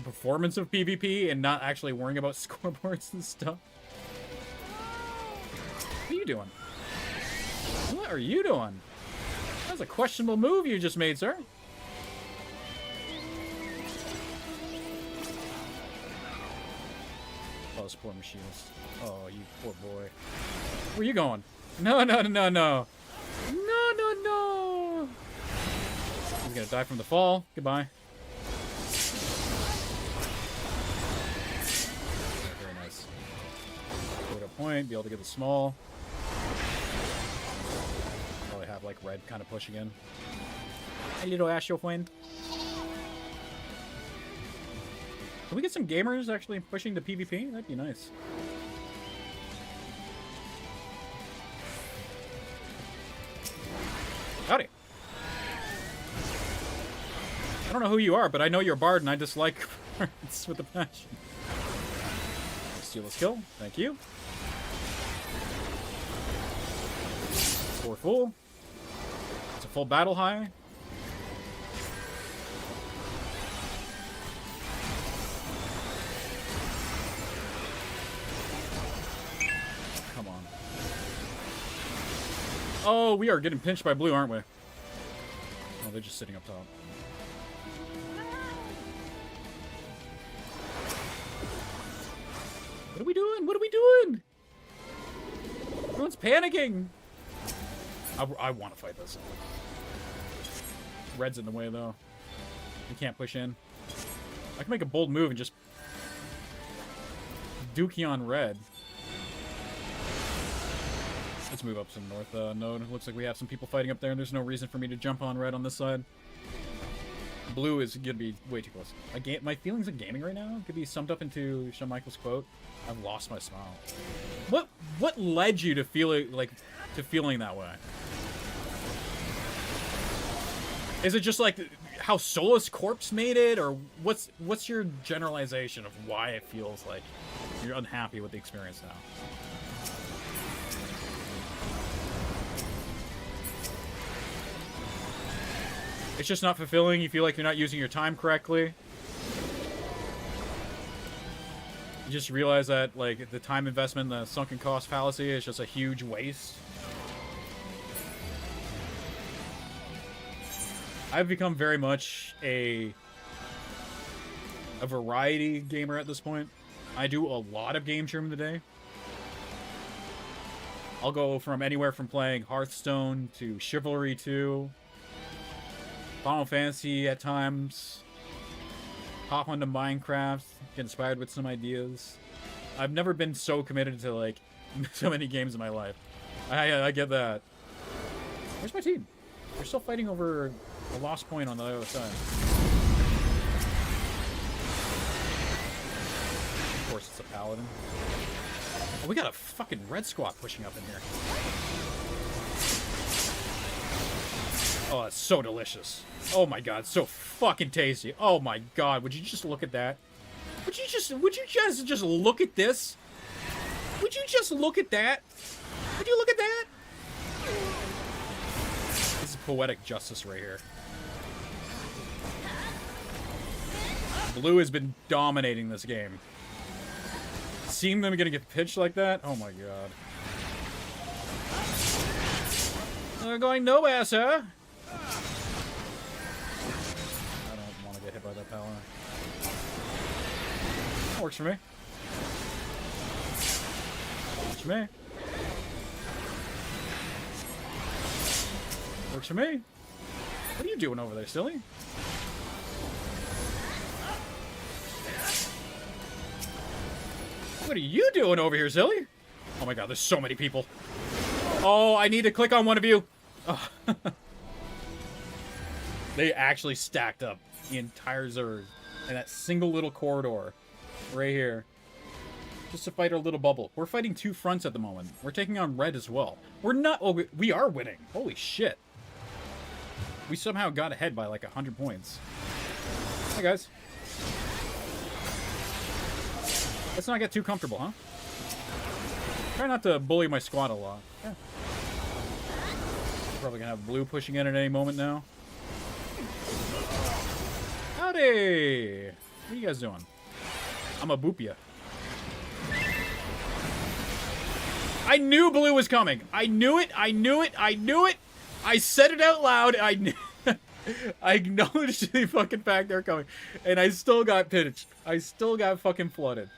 Speaker 1: performance of PvP and not actually worrying about scoreboards and stuff. What are you doing? What are you doing? That's a questionable move you just made, sir. Oh, this poor machinist. Oh, you poor boy. Where are you going? No, no, no, no. No, no, no. He's gonna die from the fall. Goodbye. Very nice. Go to a point, be able to get the small. Probably have like red kind of pushing in. Hey, little Astro friend. Can we get some gamers actually pushing the PvP? That'd be nice. Howdy. I don't know who you are, but I know you're a bard and I dislike bards with a passion. Steal this kill. Thank you. 4 full. It's a full battle high. Oh, we are getting pinched by blue, aren't we? Oh, they're just sitting up top. What are we doing? What are we doing? Everyone's panicking. I want to fight this. Red's in the way, though. We can't push in. I can make a bold move and just dookie on red. Let's move up some north node. Looks like we have some people fighting up there, and there's no reason for me to jump on red on this side. Blue is going to be way too close. My feelings of gaming right now could be summed up into Shawn Michaels' quote, "I've lost my smile." What led you to feeling that way? Is it just like how Soulless Corpse made it, or what's your generalization of why it feels like you're unhappy with the experience now? It's just not fulfilling. You feel like you're not using your time correctly. You just realize that, like, the time investment, the sunken cost fallacy is just a huge waste. I've become very much a variety gamer at this point. I do a lot of games during the day. I'll go from anywhere from playing Hearthstone to Chivalry 2, Final Fantasy at times, hop onto Minecraft, get inspired with some ideas. I've never been so committed to, like, so many games in my life. I get that. Where's my team? They're still fighting over a lost point on the other side. Of course, it's a paladin. Oh, we got a fucking red squad pushing up in here. Oh, it's so delicious. Oh my god, so fucking tasty. Oh my god, would you just look at that? Would you just look at this? Would you just look at that? Would you look at that? This is poetic justice right here. Blue has been dominating this game. Seeing them gonna get pitched like that? Oh my god. They're going nowhere, sir. I don't want to get hit by that power. That works for me. Works for me. Works for me. What are you doing over there, silly? What are you doing over here, silly? Oh my god, there's so many people. Oh, I need to click on one of you. Oh. They actually stacked up the entire Zerg in that single little corridor right here. Just to fight our little bubble. We're fighting two fronts at the moment. We're taking on red as well. We're not... Oh, we are winning. Holy shit. We somehow got ahead by like 100 points. Hi, guys. Let's not get too comfortable, huh? Try not to bully my squad a lot. Yeah. Probably gonna have blue pushing in at any moment now. Howdy! What are you guys doing? I'm a boop ya. I knew blue was coming! I knew it! I knew it! I knew it! I said it out loud! I knew... I acknowledged the fucking fact they're coming. And I still got pitched. I still got fucking flooded.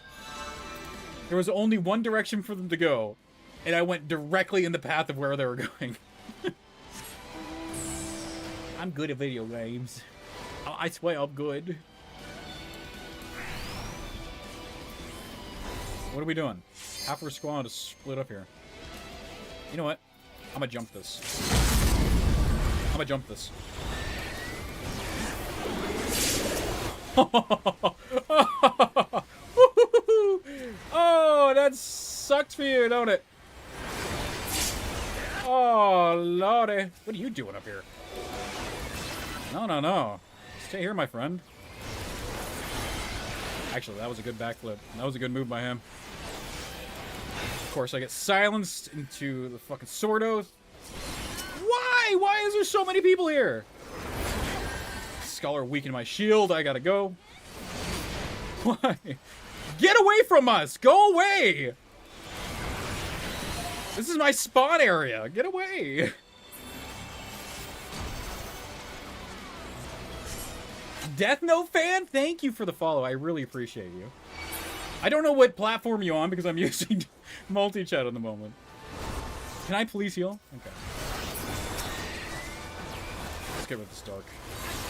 Speaker 1: There was only one direction for them to go. And I went directly in the path of where they were going. I'm good at video games. I swear I'm good. What are we doing? Half our squad is split up here. You know what? I'm gonna jump this. I'm gonna jump this. Oh, that sucks for you, don't it? Oh, lordy. What are you doing up here? No, no, no. Stay here, my friend. Actually, that was a good backflip. That was a good move by him. Of course, I get silenced into the fucking sword oath. Why? Why is there so many people here? Scholar weakened my shield. I gotta go. Why? Get away from us! Go away! This is my spawn area. Get away. Death Note fan, thank you for the follow. I really appreciate you. I don't know what platform you're on because I'm using multi-chat at the moment. Can I please heal? Okay. Let's get rid of this Dark.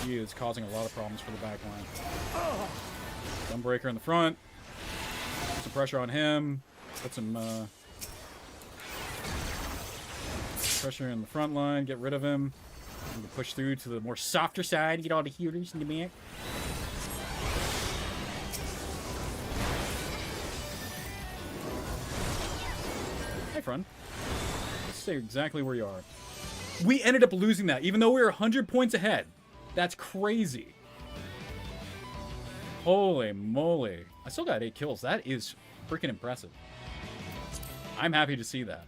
Speaker 1: He is causing a lot of problems for the back line. Gunbreaker in the front. Put some pressure on him. Put some pressure in the front line. Get rid of him. And to push through to the more softer side. Get all the healers in the back. Hi, friend. Let's stay exactly where you are. We ended up losing that, even though we were 100 points ahead. That's crazy. Holy moly. I still got 8 kills. That is freaking impressive. I'm happy to see that.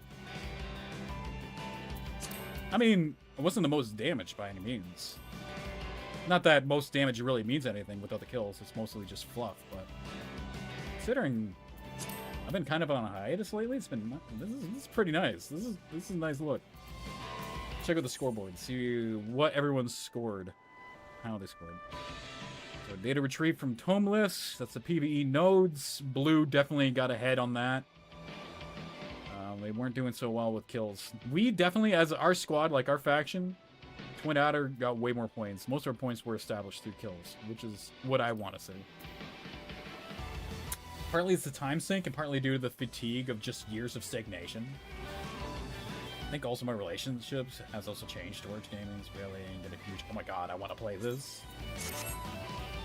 Speaker 1: I mean, it wasn't the most damage by any means. Not that most damage really means anything without the kills. It's mostly just fluff, but considering I've been kind of on a hiatus lately, it's been this is pretty nice. This is a nice look. Check out the scoreboard, see what everyone's scored, how they scored. So data retrieved from tome list. That's the PvE nodes. Blue definitely got ahead on that. They weren't doing so well with kills. We definitely, as our squad, like our faction, Twin Adder got way more points. Most of our points were established through kills, which is what I want to see. Partly it's the time sink, and partly due to the fatigue of just years of stagnation. I think also my relationships has also changed towards gaming. It's really been a huge, oh my god, I want to play this.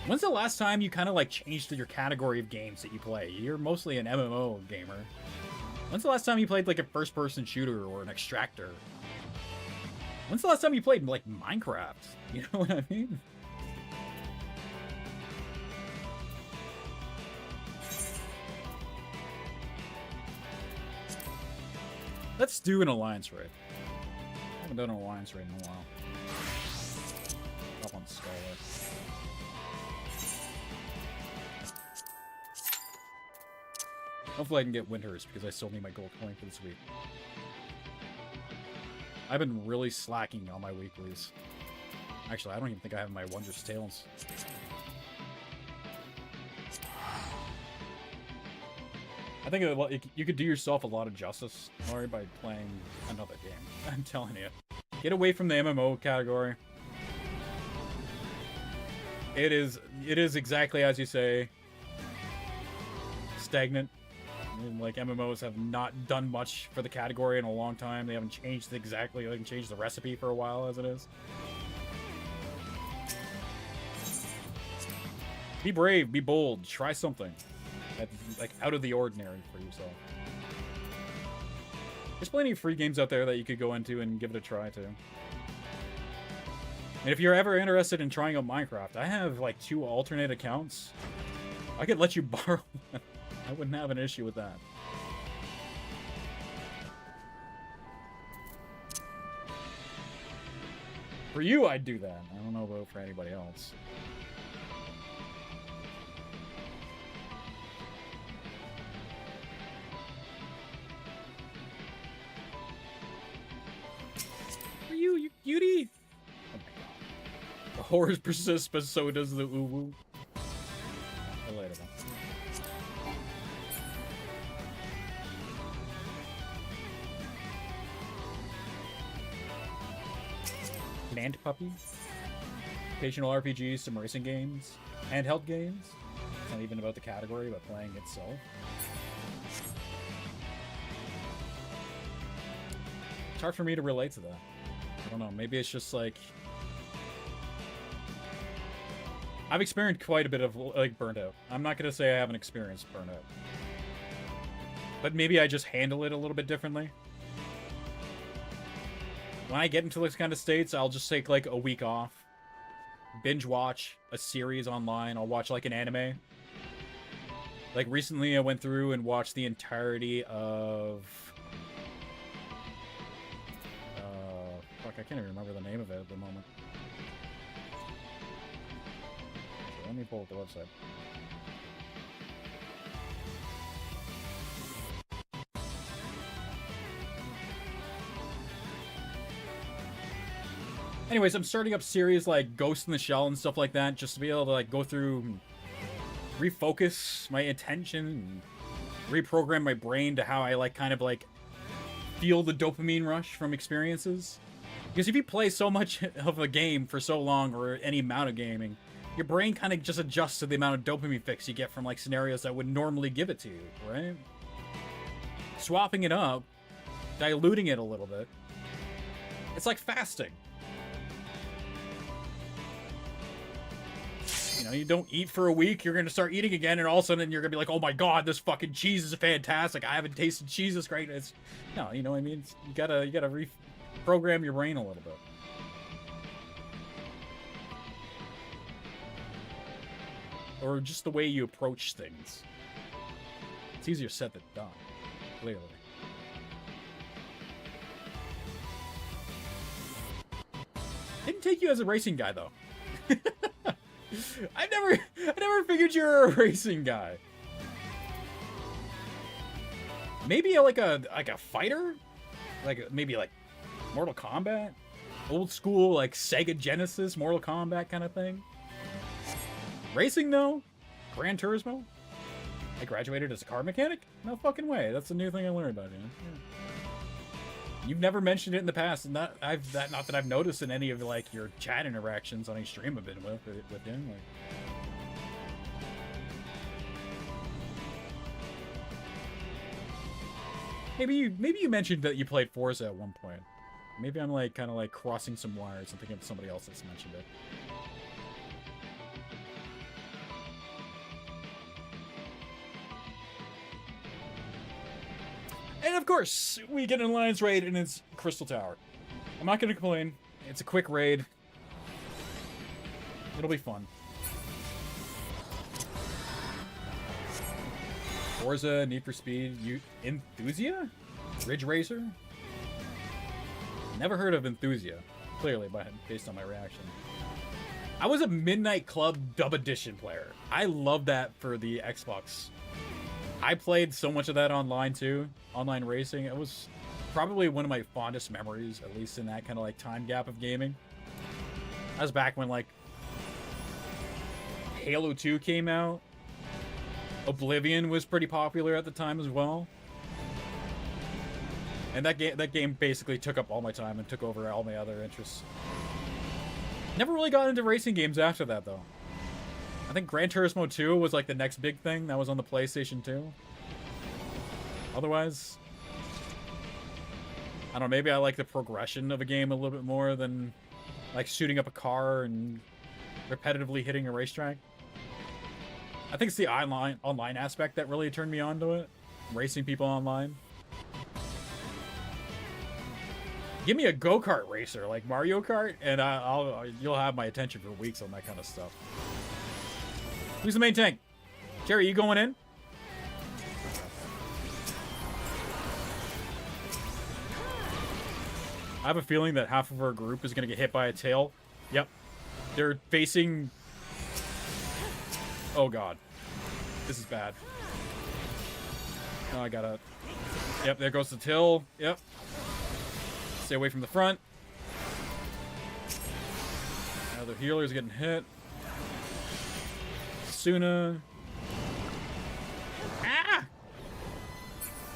Speaker 1: When's the last time you kind of like changed your category of games that you play? You're mostly an MMO gamer. When's the last time you played like a first-person shooter or an extractor? When's the last time you played like Minecraft? You know what I mean? Let's do an alliance raid. I haven't done an alliance raid in a while. Up on Scarlet. Hopefully I can get Winters, because I still need my gold coin for this week. I've been really slacking on my weeklies. Actually, I don't even think I have my Wondrous Tales. I think you could do yourself a lot of justice, Laurie, by playing another game. I'm telling you. Get away from the MMO category. It is exactly as you say. Stagnant. Like, MMOs have not done much for the category in a long time. They haven't changed exactly, they haven't changed the recipe for a while as it is. Be brave, be bold, try something that's like out of the ordinary for yourself. There's plenty of free games out there that you could go into and give it a try too. And if you're ever interested in trying out Minecraft, I have like 2 alternate accounts. I could let you borrow them. I wouldn't have an issue with that. For you, I'd do that. I don't know about for anybody else. For you, you cutie! Oh my god. The horrors persist, but so does the uwu. I'll later then. Command Puppy, occasional RPGs, some racing games, handheld games. It's not even about the category, but playing itself. It's hard for me to relate to that. I don't know, maybe it's just like... I've experienced quite a bit of, like, burnt out. I'm not gonna say I haven't experienced burnout. But maybe I just handle it a little bit differently. When I get into those kind of states, I'll just take, like, a week off. Binge watch a series online. I'll watch, like, an anime. Like, recently I went through and watched the entirety of... fuck, I can't even remember the name of it at the moment. So let me pull up the website. Anyways, I'm starting up series like Ghost in the Shell and stuff like that, just to be able to like go through, refocus my attention, and reprogram my brain to how I like kind of like feel the dopamine rush from experiences. Because if you play so much of a game for so long, or any amount of gaming, your brain kind of just adjusts to the amount of dopamine fix you get from like scenarios that would normally give it to you, right? Swapping it up, diluting it a little bit, it's like fasting. You know, you don't eat for a week, you're going to start eating again, and all of a sudden you're going to be like, oh my god, this fucking cheese is fantastic. I haven't tasted cheese this great. It's, no, you know what I mean? You gotta reprogram your brain a little bit. Or just the way you approach things. It's easier said than done, clearly. Didn't take you as a racing guy, though. I never figured you were a racing guy. Maybe like a fighter, like maybe like Mortal Kombat, old school like Sega Genesis Mortal Kombat kind of thing. Racing though, Gran Turismo. I graduated as a car mechanic? No fucking way. That's a new thing I learned about you. Yeah. You've never mentioned it in the past, and not that I've noticed in any of like your chat interactions on any stream I've been with him. Like, maybe you mentioned that you played Forza at one point. Maybe I'm like kind of like crossing some wires and thinking of somebody else that's mentioned it. And of course, we get an alliance raid and it's Crystal Tower. I'm not gonna complain. It's a quick raid. It'll be fun. Forza, Need for Speed, Enthusia? Ridge Racer? Never heard of Enthusia, clearly, based on my reaction. I was a Midnight Club Dub Edition player. I love that for the Xbox. I played so much of that online too. Online racing. It was probably one of my fondest memories, at least in that kind of like time gap of gaming. That was back when like Halo 2 came out. Oblivion was pretty popular at the time as well. And that game basically took up all my time and took over all my other interests. Never really got into racing games after that though. I think Gran Turismo 2 was like the next big thing that was on the PlayStation 2. Otherwise, I don't know, maybe I like the progression of a game a little bit more than like shooting up a car and repetitively hitting a racetrack. I think it's the online aspect that really turned me on to it. Racing people online. Give me a go-kart racer like Mario Kart, and you'll have my attention for weeks on that kind of stuff. Who's the main tank? Jerry, you going in? I have a feeling that half of our group is going to get hit by a tail. Yep. They're facing... Oh, God. This is bad. Oh, I gotta... Yep, there goes the tail. Yep. Stay away from the front. Now the healer's getting hit. Suna. Ah!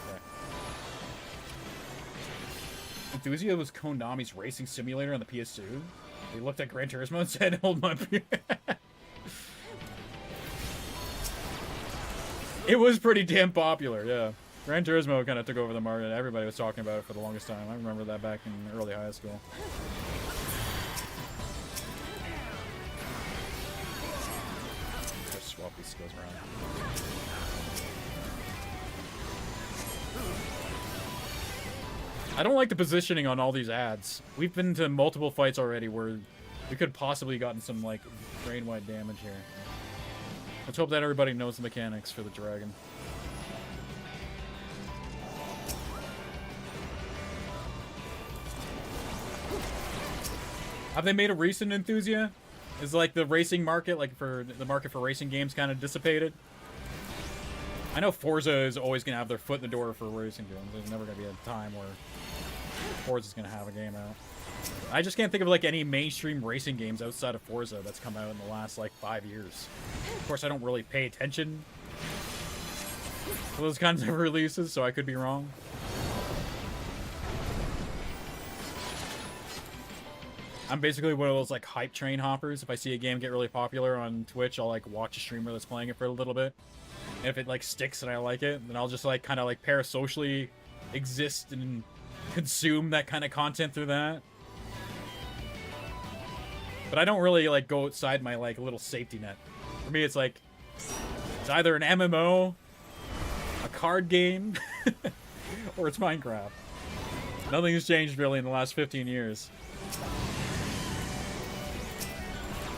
Speaker 1: Okay. Enthusia was Konami's racing simulator on the PS2. They looked at Gran Turismo and said, hold my beer. It was pretty damn popular, yeah. Gran Turismo kind of took over the market. Everybody was talking about it for the longest time. I remember that back in early high school. Just swap these skills around. I don't like the positioning on all these ads. We've been to multiple fights already where we could possibly gotten some like brain-wide damage here. Let's hope that everybody knows the mechanics for the dragon. Have they made a recent Enthusia? Is like the racing market, like for the market for racing games, kind of dissipated? I know Forza is always going to have their foot in the door for racing games. There's never going to be a time where Forza's going to have a game out. I just can't think of like any mainstream racing games outside of Forza that's come out in the last like 5 years. Of course, I don't really pay attention to those kinds of releases, so I could be wrong. I'm basically one of those like hype train hoppers. If I see a game get really popular on Twitch, I'll like watch a streamer that's playing it for a little bit. And if it like sticks and I like it, then I'll just like kind of like parasocially exist and consume that kind of content through that. But I don't really like go outside my like little safety net. For me, it's like it's either an MMO, a card game, or it's Minecraft. Nothing's changed really in the last 15 years.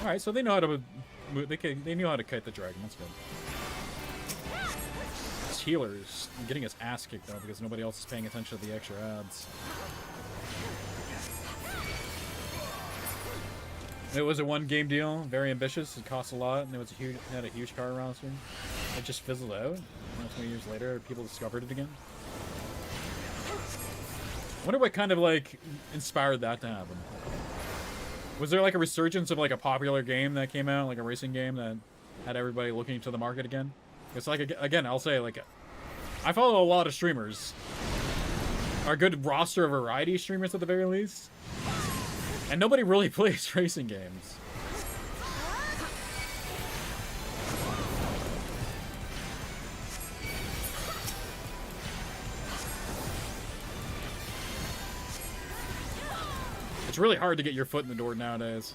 Speaker 1: All right, so they know how to they know how to kite the dragon. That's good. This healer's getting his ass kicked though because nobody else is paying attention to the extra ads. It was a one-game deal, very ambitious. It cost a lot, and it was had a huge car roster. It just fizzled out. And 20 years later, people discovered it again. I wonder what kind of like inspired that to happen. Was there like a resurgence of like a popular game that came out, like a racing game that had everybody looking to the market again? It's like, again, I'll say, like, I follow a lot of streamers. Are a good roster of variety streamers at the very least. And nobody really plays racing games. It's really hard to get your foot in the door nowadays.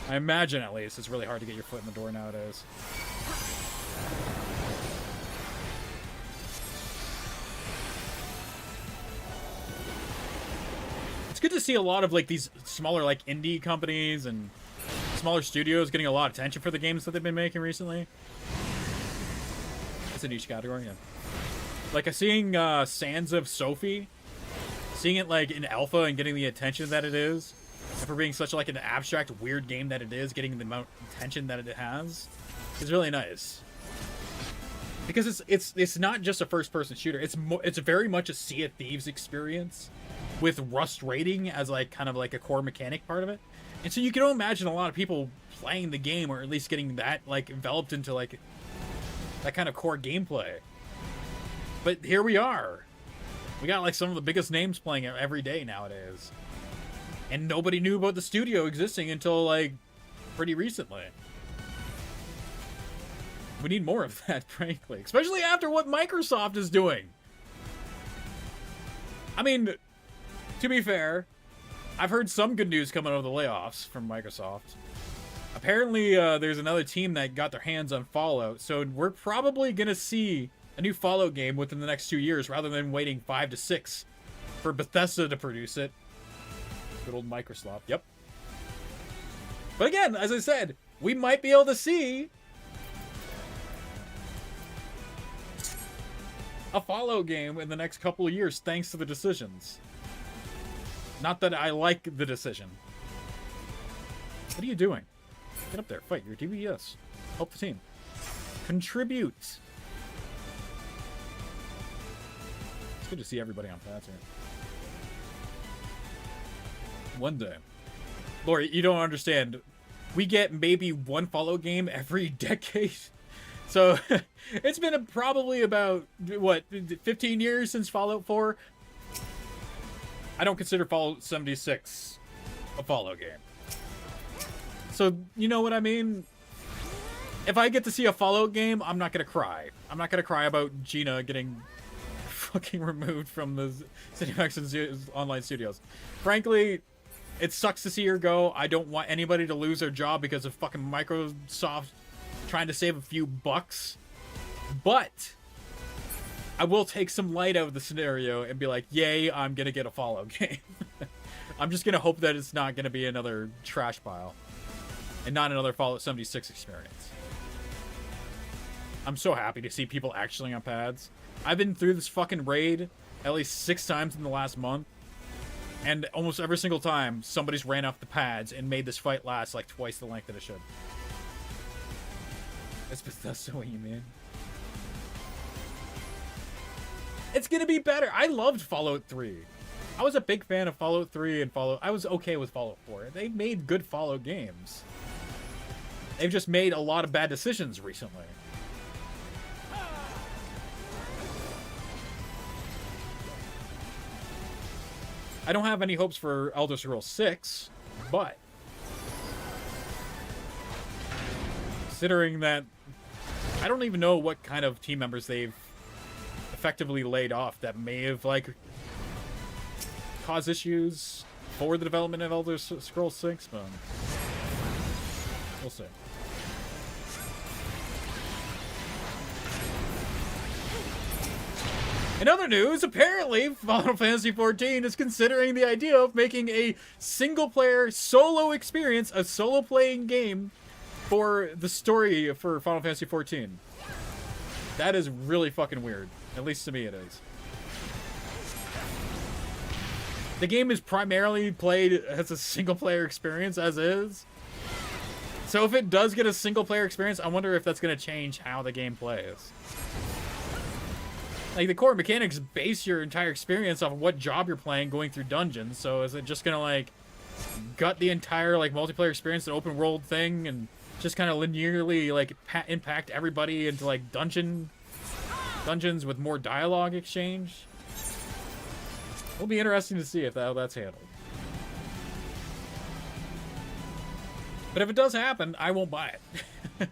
Speaker 1: I imagine, at least, it's really hard to get your foot in the door nowadays. It's good to see a lot of, like, these smaller, like, indie companies and smaller studios getting a lot of attention for the games that they've been making recently. It's a niche category, yeah. Like, seeing Sands of Sophie, seeing it, like, in alpha and getting the attention that it is, and for being such, like, an abstract, weird game that it is, getting the amount of attention that it has, is really nice. Because it's not just a first-person shooter. It's very much a Sea of Thieves experience, with Rust rating as like kind of like a core mechanic part of it. And so you can imagine a lot of people playing the game, or at least getting that like enveloped into like that kind of core gameplay. But here we are. We got like some of the biggest names playing it every day nowadays. And nobody knew about the studio existing until like pretty recently. We need more of that, frankly. Especially after what Microsoft is doing. I mean, to be fair, I've heard some good news coming out of the layoffs from Microsoft. Apparently, there's another team that got their hands on Fallout, so we're probably going to see a new Fallout game within the next 2 years, rather than waiting 5 to 6 for Bethesda to produce it. Good old Microsoft, yep. But again, as I said, we might be able to see a Fallout game in the next couple of years, thanks to the decisions. Not that I like the decision. What are you doing? Get up there, fight, you're DBS. Help the team. Contribute. It's good to see everybody on pads here. One day. Lori, you don't understand. We get maybe one Fallout game every decade. So, it's been probably about, what, 15 years since Fallout 4? I don't consider Fallout 76 a Fallout game. So, you know what I mean? If I get to see a Fallout game, I'm not gonna cry. I'm not gonna cry about Gina getting fucking removed from the Cinemax and Online Studios. Frankly, it sucks to see her go. I don't want anybody to lose their job because of fucking Microsoft trying to save a few bucks. But I will take some light out of the scenario and be like, yay, I'm gonna get a Fallout game. I'm just gonna hope that it's not gonna be another trash pile. And not another Fallout 76 experience. I'm so happy to see people actually on pads. I've been through this fucking raid at least 6 times in the last month. And almost every single time, somebody's ran off the pads and made this fight last like twice the length that it should. It's Bethesda what you mean. It's gonna be better. I loved Fallout 3. I was a big fan of Fallout 3 and Fallout. I was okay with Fallout 4. They made good Fallout games. They've just made a lot of bad decisions recently. I don't have any hopes for Elder Scrolls 6, but considering that I don't even know what kind of team members they've effectively laid off that may have, like, caused issues for the development of Elder Scrolls 6, but we'll see. In other news, apparently, Final Fantasy XIV is considering the idea of making a single-player solo experience, a solo-playing game for the story for Final Fantasy XIV. That is really fucking weird. At least to me it is. The game is primarily played as a single-player experience, as is. So if it does get a single-player experience, I wonder if that's going to change how the game plays. Like, the core mechanics base your entire experience off of what job you're playing going through dungeons, so is it just gonna, like, gut the entire, like, multiplayer experience, an open world thing, and just kind of linearly, like, impact everybody into, like, dungeons with more dialogue exchange? It'll be interesting to see if that's handled. But if it does happen, I won't buy it.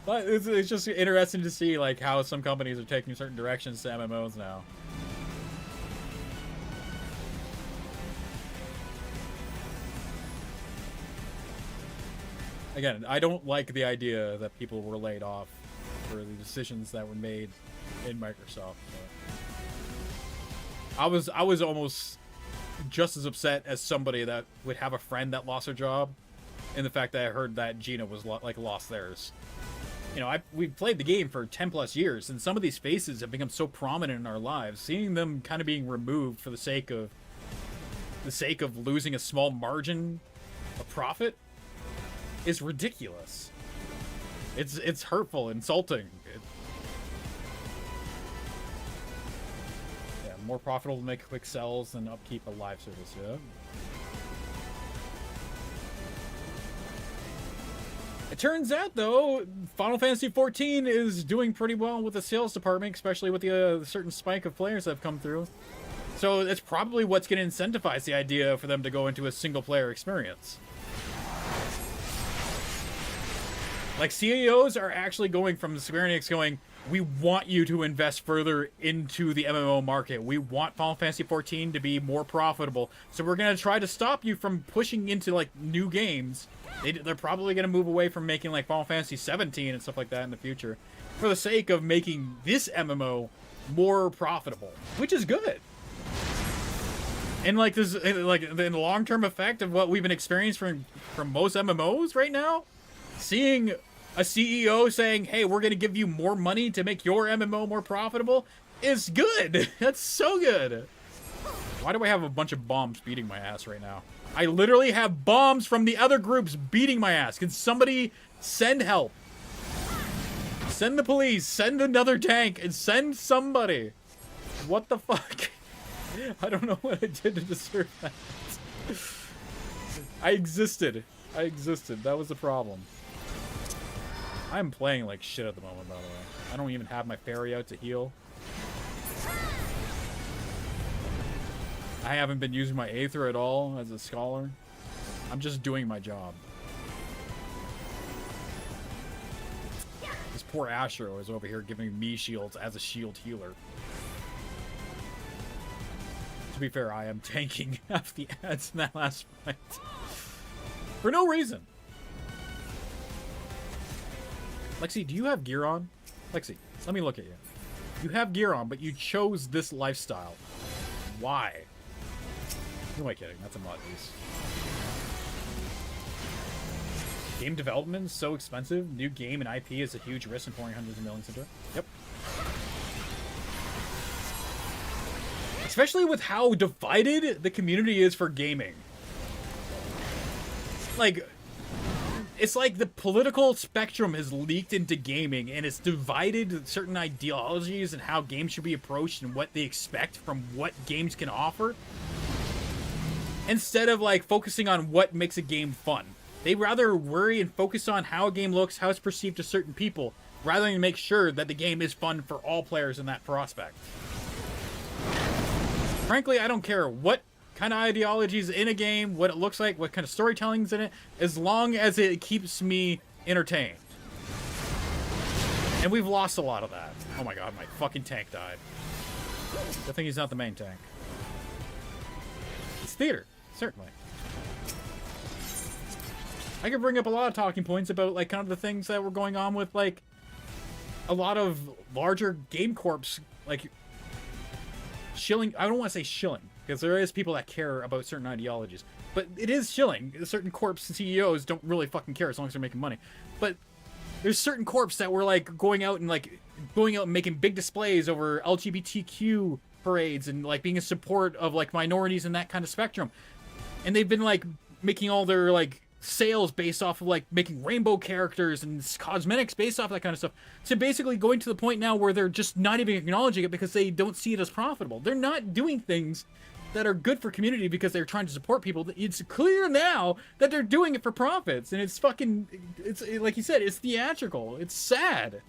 Speaker 1: But it's just interesting to see, like, how some companies are taking certain directions to MMOs now. Again, I don't like the idea that people were laid off for the decisions that were made in Microsoft. I was almost just as upset as somebody that would have a friend that lost their job. In the fact that I heard that Gina was lost theirs. You know, we've played the game for 10 plus years, and some of these faces have become so prominent in our lives. Seeing them kind of being removed for the sake of losing a small margin of profit is ridiculous. It's hurtful, insulting. Yeah, more profitable to make quick sells than upkeep a live service. Yeah. It turns out, though, Final Fantasy XIV is doing pretty well with the sales department, especially with the certain spike of players that have come through. So that's probably what's going to incentivize the idea for them to go into a single-player experience. Like, CEOs are actually going from Square Enix going, we want you to invest further into the MMO market. We want Final Fantasy XIV to be more profitable. So we're going to try to stop you from pushing into, like, new games. They're probably going to move away from making, like, Final Fantasy 17 and stuff like that in the future for the sake of making this MMO more profitable, which is good. And, like, this, like, the long-term effect of what we've been experiencing from most MMOs right now, seeing a CEO saying, hey, we're going to give you more money to make your MMO more profitable is good. That's so good. Why do I have a bunch of bombs beating my ass right now? I literally have bombs from the other groups beating my ass. Can somebody send help? Send the police. Send another tank. And send somebody. What the fuck? I don't know what I did to deserve that. I existed. That was the problem. I'm playing like shit at the moment, by the way. I don't even have my fairy out to heal. I haven't been using my Aether at all as a scholar. I'm just doing my job. This poor Astro is over here giving me shields as a shield healer. To be fair, I am tanking half the ads in that last fight. For no reason. Lexi, do you have gear on? Lexi, let me look at you. You have gear on, but you chose this lifestyle. Why? Who am I kidding? That's a mod piece. Game development is so expensive. New game and IP is a huge risk in pouring hundreds of millions into it. Yep. Especially with how divided the community is for gaming. Like, it's like the political spectrum has leaked into gaming, and it's divided certain ideologies and how games should be approached and what they expect from what games can offer, instead of like focusing on what makes a game fun. They rather worry and focus on how a game looks, how it's perceived to certain people, rather than make sure that the game is fun for all players in that prospect. Frankly, I don't care what kind of ideology is in a game, what it looks like, what kind of storytelling's in it, as long as it keeps me entertained. And we've lost a lot of that. Oh my god, my fucking tank died. Good thing he's not the main tank. It's theater, certainly. I could bring up a lot of talking points about like kind of the things that were going on with like a lot of larger game corps, like shilling. I don't want to say shilling, because there is people that care about certain ideologies, but it is shilling. Certain corps and CEOs don't really fucking care as long as they're making money. But there's certain corps that were like going out and making big displays over LGBTQ parades and like being in support of like minorities in that kind of spectrum. And they've been like making all their like sales based off of like making rainbow characters and cosmetics based off that kind of stuff, to basically going to the point now where they're just not even acknowledging it because they don't see it as profitable. They're not doing things that are good for community because they're trying to support people. It's clear now that they're doing it for profits, and it's fucking, it's like you said, it's theatrical. It's sad.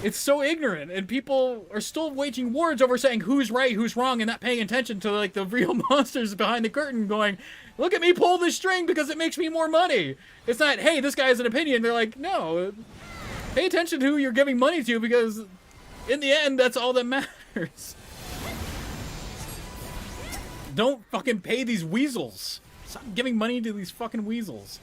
Speaker 1: It's so ignorant, and people are still waging wars over saying who's right, who's wrong, and not paying attention to like the real monsters behind the curtain going, look at me pull this string because it makes me more money. It's not, hey, this guy has an opinion. They're like, no, pay attention to who you're giving money to, because in the end, that's all that matters. Don't fucking pay these weasels. Stop giving money to these fucking weasels.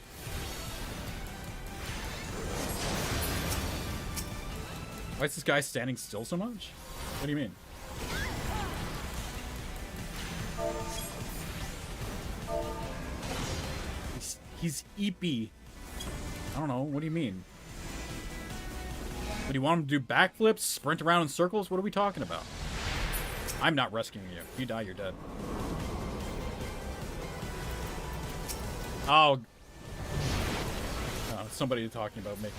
Speaker 1: Why is this guy standing still so much? What do you mean? He's eepy. I don't know. What do you mean? What, do you want him to do backflips, sprint around in circles? What are we talking about? I'm not rescuing you. If you die, you're dead. Oh. Somebody talking about making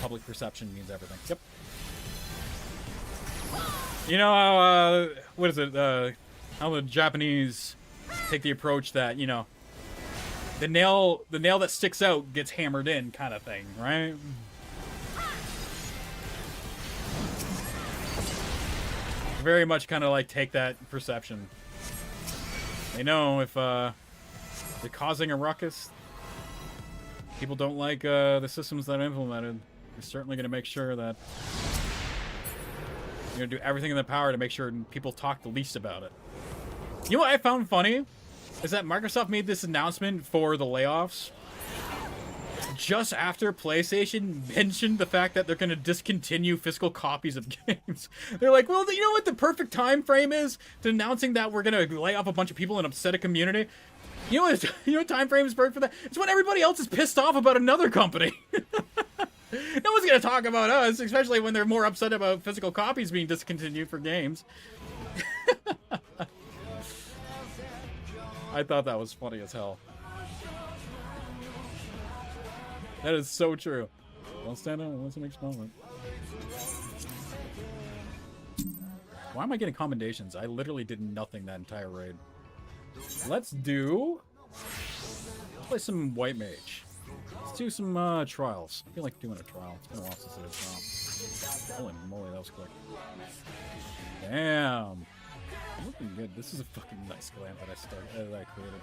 Speaker 1: public perception means everything. Yep. You know how, what is it, how the Japanese take the approach that, you know, the nail that sticks out gets hammered in kind of thing, right? Very much kind of like take that perception. They know if, they're causing a ruckus, people don't like, the systems that are implemented. They're certainly going to make sure that you're going to do everything in their power to make sure people talk the least about it. You know what I found funny? Is that Microsoft made this announcement for the layoffs just after PlayStation mentioned the fact that they're going to discontinue physical copies of games. They're like, well, you know what the perfect time frame is to announcing that we're going to lay off a bunch of people and upset a community? You know what time frame is perfect for that? It's when everybody else is pissed off about another company. No one's going to talk about us, especially when they're more upset about physical copies being discontinued for games. I thought that was funny as hell. That is so true. Don't stand up unless it makes moment. Why am I getting commendations? I literally did nothing that entire raid. Let's play some White Mage. Let's do some trials. I feel like doing a trial. It's been a while since I did a trial. Holy moly, that was quick. Damn. Looking good. This is a fucking nice glam that I created.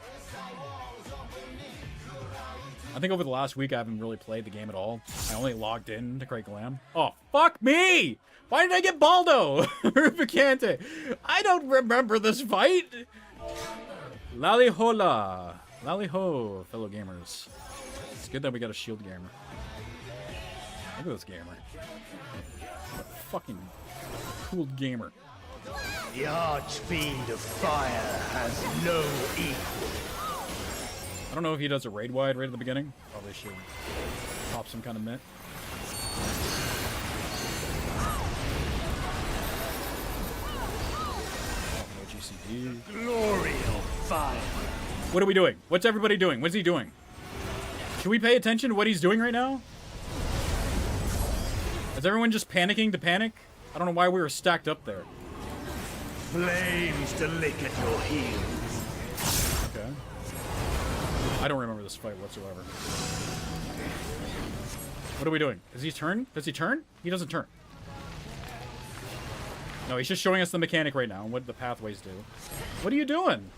Speaker 1: I think over the last week I haven't really played the game at all. I only logged in to create glam. Oh, fuck me! Why did I get Baldo? Rubicante. I don't remember this fight! Lally hola. Lally ho, fellow gamers. It's good that we got a shield gamer. Look at this gamer. What a fucking cool gamer.
Speaker 2: The Archfiend of Fire has no equal.
Speaker 1: I don't know if he does a raid wide right at the beginning. Probably should pop some kind of mint. No GCD.
Speaker 2: Glory of Fire.
Speaker 1: What are we doing? What's everybody doing? What's he doing? Can we pay attention to what he's doing right now? Is everyone just panicking to panic? I don't know why we were stacked up there.
Speaker 2: Flames to lick at your heels.
Speaker 1: Okay. I don't remember this fight whatsoever. What are we doing? Does he turn? Does he turn? He doesn't turn. No, he's just showing us the mechanic right now and what the pathways do. What are you doing?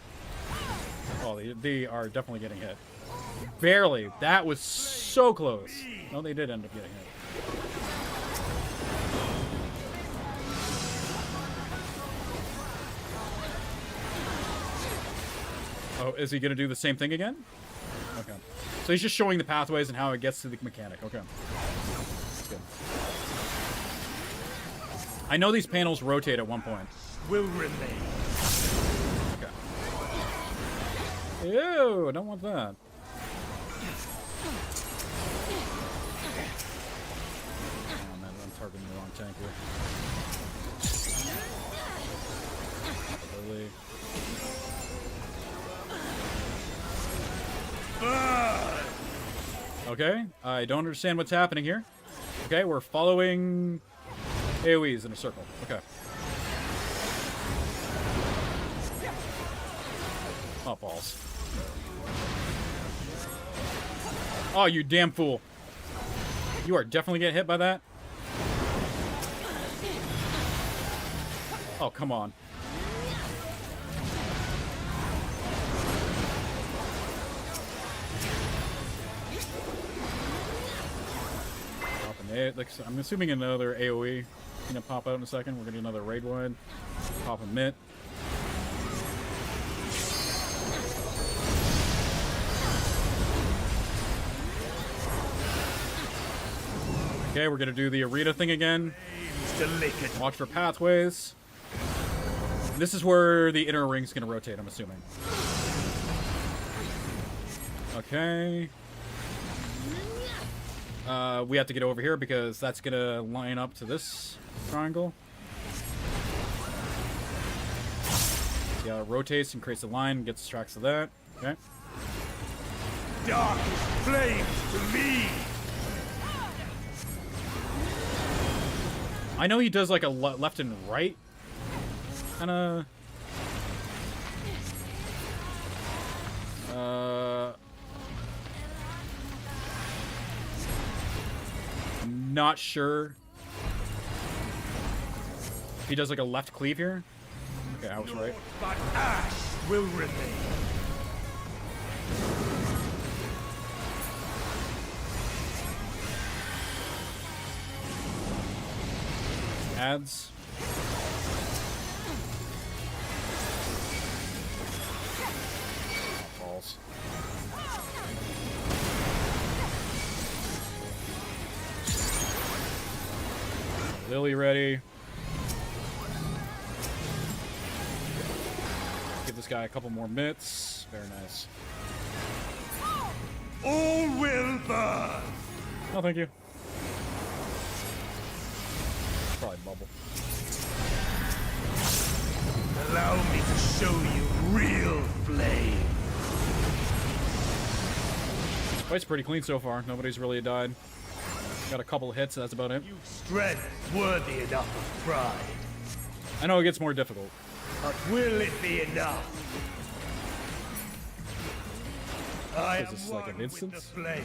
Speaker 1: Oh, they are definitely getting hit. Barely. That was so close. No, they did end up getting hit. Oh, is he going to do the same thing again? Okay. So he's just showing the pathways and how it gets to the mechanic. Okay. That's good. I know these panels rotate at one point.
Speaker 2: Will remain.
Speaker 1: Okay. Ew, I don't want that. Oh man, I'm targeting the wrong tank here. Lily. Okay, I don't understand what's happening here. Okay, we're following AoEs in a circle. Okay. Oh, balls. Oh, you damn fool. You are definitely getting hit by that. Oh, come on. I'm assuming another AoE gonna pop out in a second. We're gonna do another raid one. Pop a mitt. Okay, we're gonna do the arena thing again. Watch for pathways. This is where the inner ring's gonna rotate, I'm assuming. Okay. We have to get over here because that's gonna line up to this triangle. Yeah, it rotates and creates a line, gets tracks of that. Okay.
Speaker 2: Dark flames to me.
Speaker 1: I know he does like a left and right. Kinda. I'm not sure. He does like a left cleave here. Okay, I was right.
Speaker 2: But ash will remain.
Speaker 1: Ads. Balls. Lily ready. Give this guy a couple more mitts. Very nice.
Speaker 2: All will burn.
Speaker 1: Oh, thank you. Probably bubble.
Speaker 2: Allow me to show you real flame.
Speaker 1: Fight's pretty clean so far. Nobody's really died. Got a couple of hits, that's about it.
Speaker 2: You strength worthy enough of pride.
Speaker 1: I know it gets more difficult.
Speaker 2: But will it be enough? I
Speaker 1: Is this
Speaker 2: am
Speaker 1: like an
Speaker 2: one with
Speaker 1: instance?
Speaker 2: the flame.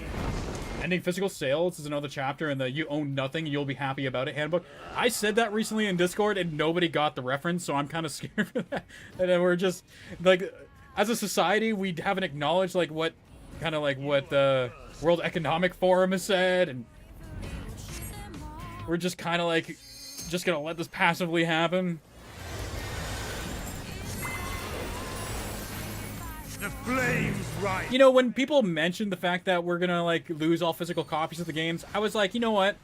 Speaker 1: Ending physical sales is another chapter in the you own nothing, you'll be happy about it handbook. I said that recently in Discord and nobody got the reference, so I'm kind of scared for that. And then we're just, like, as a society, we haven't acknowledged, like, what, kind of like what the World Economic Forum has said, and we're just kind of like, just gonna let this passively happen.
Speaker 2: The flames rise.
Speaker 1: You know, when people mentioned the fact that we're gonna, like, lose all physical copies of the games, I was like, you know what?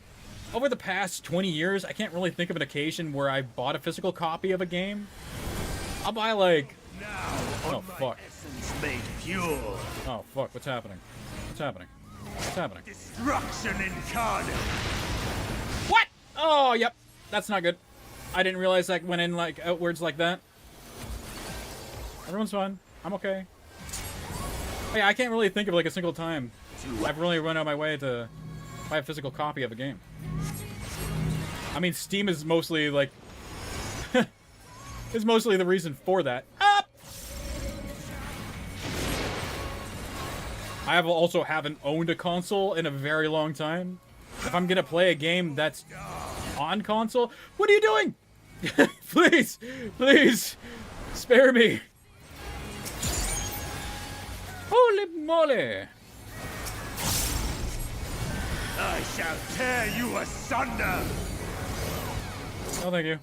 Speaker 1: Over the past 20 years, I can't really think of an occasion where I bought a physical copy of a game. I'll buy, like...
Speaker 2: Now,
Speaker 1: Oh, fuck.
Speaker 2: essence made pure.
Speaker 1: Oh, fuck. What's happening? What's happening? What's happening?
Speaker 2: Destruction incarnate.
Speaker 1: What? Oh, yep. That's not good. I didn't realize that went in, like, outwards like that. Everyone's fine. I'm okay. Yeah, I can't really think of like a single time I've really run out of my way to buy a physical copy of a game. I mean, Steam is mostly like is mostly the reason for that. Up. I also haven't owned a console in a very long time. If I'm gonna play a game that's on console, what are you doing? Please, please, spare me. Holy moly!
Speaker 2: I shall tear you asunder!
Speaker 1: Oh, thank you.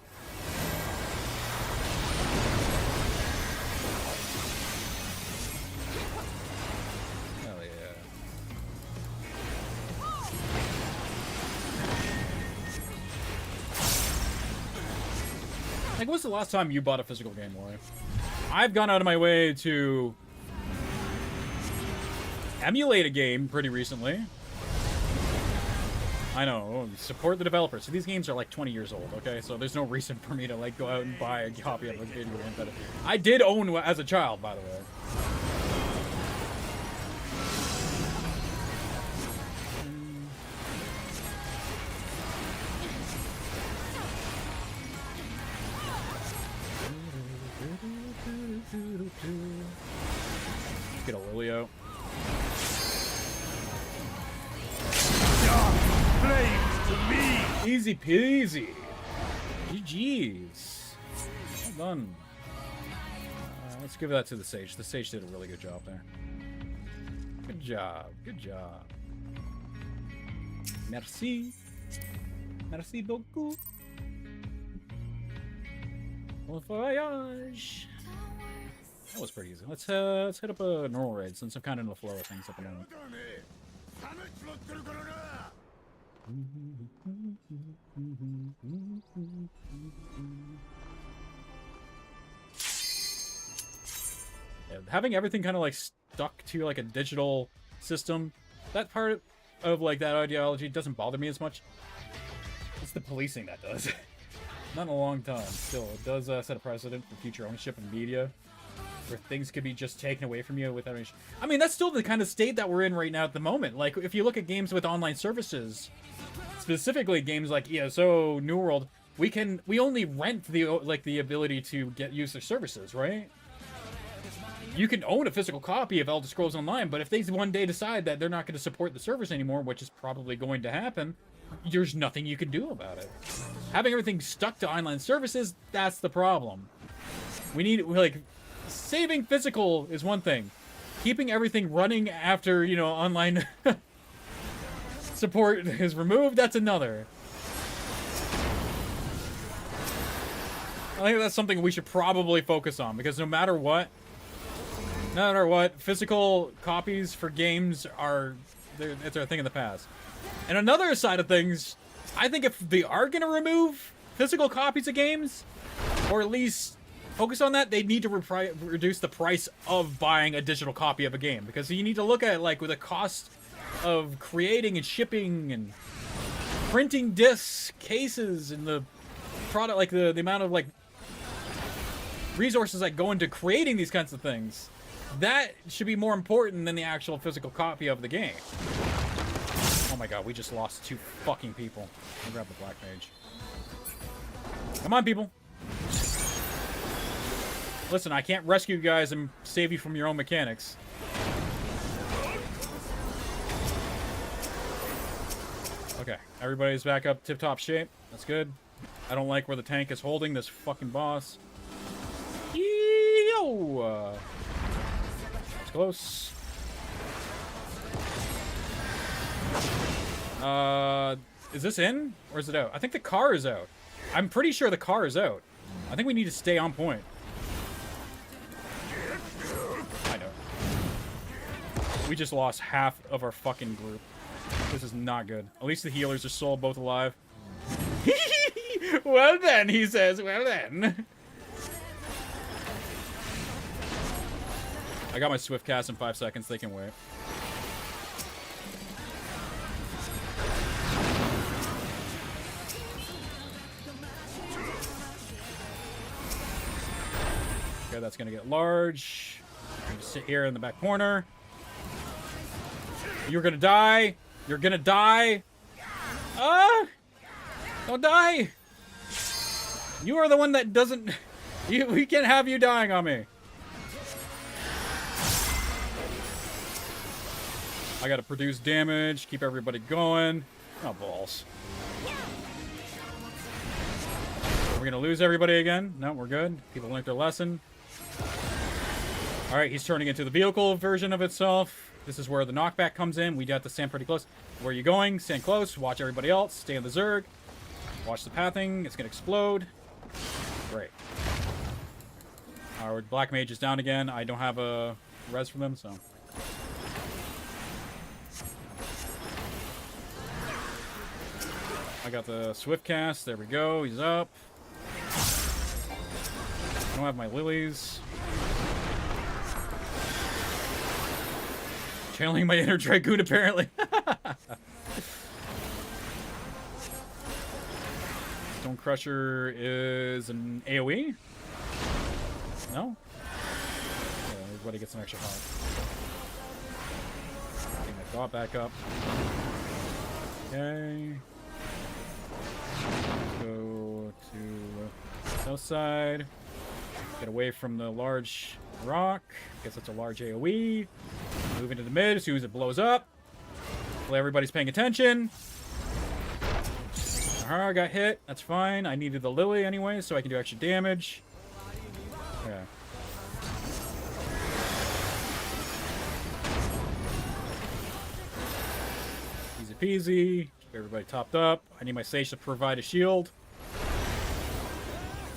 Speaker 1: Hell yeah. Like, what's the last time you bought a physical game, Lori? I've gone out of my way to emulate a game pretty recently. I know, support the developers. So these games are like 20 years old, okay? So there's no reason for me to like go out and buy a copy of a video game. But I did own as a child, by the way. Get a Lily out.
Speaker 2: Flames to me!
Speaker 1: Easy peasy. GG's. Well done. Let's give that to the Sage. The Sage did a really good job there. Good job. Good job. Merci. Merci beaucoup. Bon voyage. That was pretty easy. Let's hit up a normal raid since I'm kind of in the flow of things at the moment. Yeah, having everything kind of like stuck to like a digital system, that part of like that ideology doesn't bother me as much. It's the policing that does. Not in a long time. Still, it does set a precedent for future ownership in media, where things could be just taken away from you without any... I mean, that's still the kind of state that we're in right now at the moment. Like, if you look at games with online services, specifically games like ESO, New World, we only rent the ability to use their services, right? You can own a physical copy of Elder Scrolls Online, but if they one day decide that they're not going to support the service anymore, which is probably going to happen, there's nothing you can do about it. Having everything stuck to online services, that's the problem. We need, like, saving physical is one thing. Keeping everything running after, you know, online support is removed, that's another. I think that's something we should probably focus on, because no matter what, physical copies for games it's a thing of the past. And another side of things, I think if they are going to remove physical copies of games, or at least focus on that, they need to reduce the price of buying a digital copy of a game. Because you need to look at, like, with the cost of creating and shipping and printing discs, cases, and the product, like, the amount of, like, resources that go into creating these kinds of things. That should be more important than the actual physical copy of the game. Oh my god, we just lost 2 fucking people. I'll grab the Black Mage. Come on, people. Listen, I can't rescue you guys and save you from your own mechanics. Okay, everybody's back up tip-top shape. That's good. I don't like where the tank is holding this fucking boss. Yo! It's close. Is this in? Or is it out? I think the car is out. I'm pretty sure the car is out. I think we need to stay on point. I know. We just lost half of our fucking group. This is not good. At least the healers are still both alive. Well then, he says, well then. I got my swift cast in 5 seconds. They can wait. Okay, that's gonna get large. I'm gonna sit here in the back corner. You're gonna die. You're gonna die. Don't die. You are the one that doesn't... We can't have you dying on me. I gotta produce damage, keep everybody going. Oh, balls. We're gonna lose everybody again? No, we're good. People learned their lesson. Alright, he's turning into the vehicle version of itself. This is where the knockback comes in. We have to stand pretty close. Where are you going? Stand close. Watch everybody else. Stay in the Zerg. Watch the pathing. It's gonna explode. Great. Our Black Mage is down again. I don't have a res from them, so... I got the Swift Cast. There we go. He's up. I don't have my lilies. Channeling my inner Dragoon, apparently. Stone Crusher is an AoE? No? Yeah, everybody gets an extra heart. Getting my dot back up. Okay. Go to the south side. Get away from the large rock. Guess that's a large AoE. Move into the mid as soon as it blows up. Hopefully everybody's paying attention. I got hit. That's fine. I needed the Lily anyway, so I can do extra damage. Okay. Easy peasy. Keep everybody topped up. I need my Sage to provide a shield.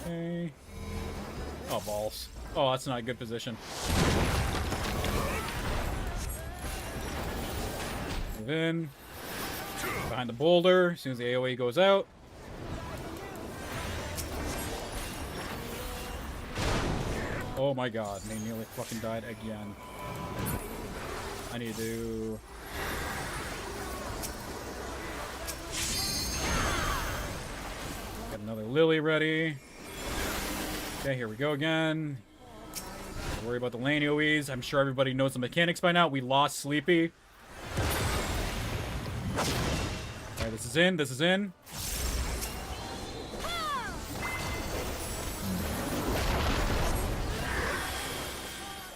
Speaker 1: Okay. Oh, balls. Oh, that's not a good position. Move in. Behind the boulder, as soon as the AoE goes out. Oh my god, they nearly fucking died again. I need to... Got another Lily ready. Okay, here we go again. Don't worry about the lane AoEs. I'm sure everybody knows the mechanics by now. We lost Sleepy. Alright, this is in. This is in.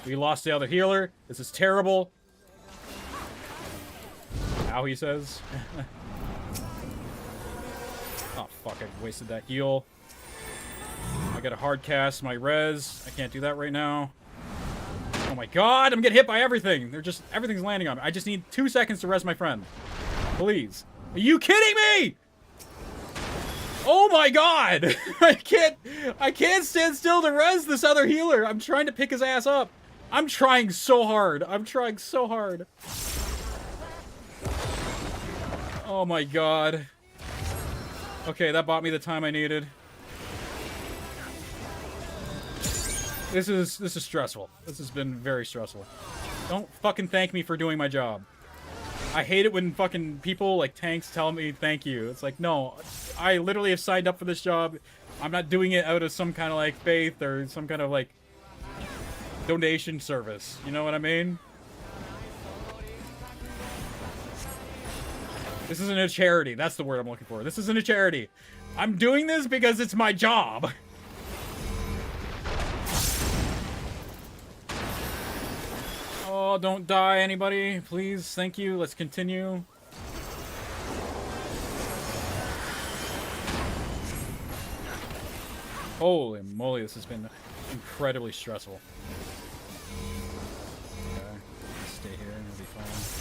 Speaker 1: We lost the other healer. This is terrible. Ow, he says. Oh, fuck. I wasted that heal. I gotta hard cast my res. I can't do that right now. Oh my god, I'm getting hit by everything. Everything's landing on me. I just need 2 seconds to res my friend. Please. Are you kidding me? Oh my god! I can't stand still to res this other healer. I'm trying to pick his ass up. I'm trying so hard. I'm trying so hard. Oh my god. Okay, that bought me the time I needed. This is stressful. This has been very stressful. Don't fucking thank me for doing my job. I hate it when fucking people, like tanks, tell me thank you. It's like, no, I literally have signed up for this job. I'm not doing it out of some kind of like faith or some kind of like donation service. You know what I mean? This isn't a charity. That's the word I'm looking for. This isn't a charity. I'm doing this because it's my job. Oh, don't die, anybody. Please, thank you. Let's continue. Holy moly, this has been incredibly stressful. Okay, stay here and we'll be fine.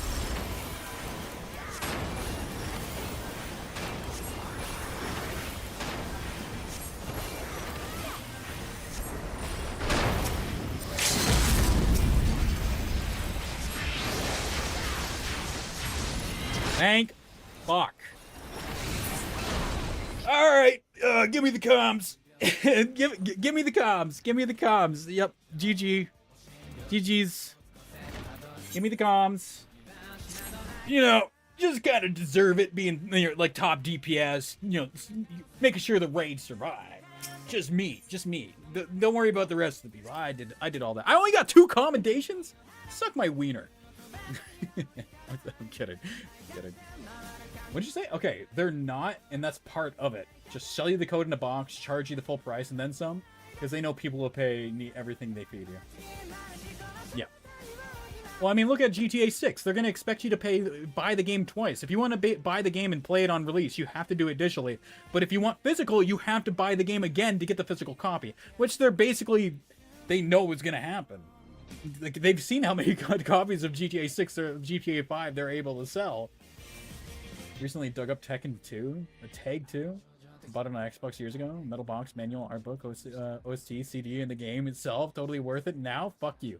Speaker 1: Thank fuck. Alright, give me the comms. give me the comms. Give me the comms. Yep, GG. GG's. Give me the comms. You know, just kind of deserve it being, you know, like top DPS. You know, making sure the raid survive. Just me. Just me. Don't worry about the rest of the people. I did all that. I only got 2 commendations? Suck my wiener. kidding. I'm kidding. What'd you say? Okay, they're not, and that's part of it. Just sell you the code in a box, charge you the full price, and then some, because they know people will pay everything they feed you. Yeah. Well, I mean, look at GTA 6. They're going to expect you to buy the game twice. If you want to buy the game and play it on release, you have to do it digitally. But if you want physical, you have to buy the game again to get the physical copy, which they know is going to happen. Like, they've seen how many copies of GTA 6 or GTA 5 they're able to sell. Recently dug up Tekken 2, or Tag 2. Bought it on Xbox years ago. Metal box, manual, art book, OST, CD, and the game itself. Totally worth it. Now, fuck you.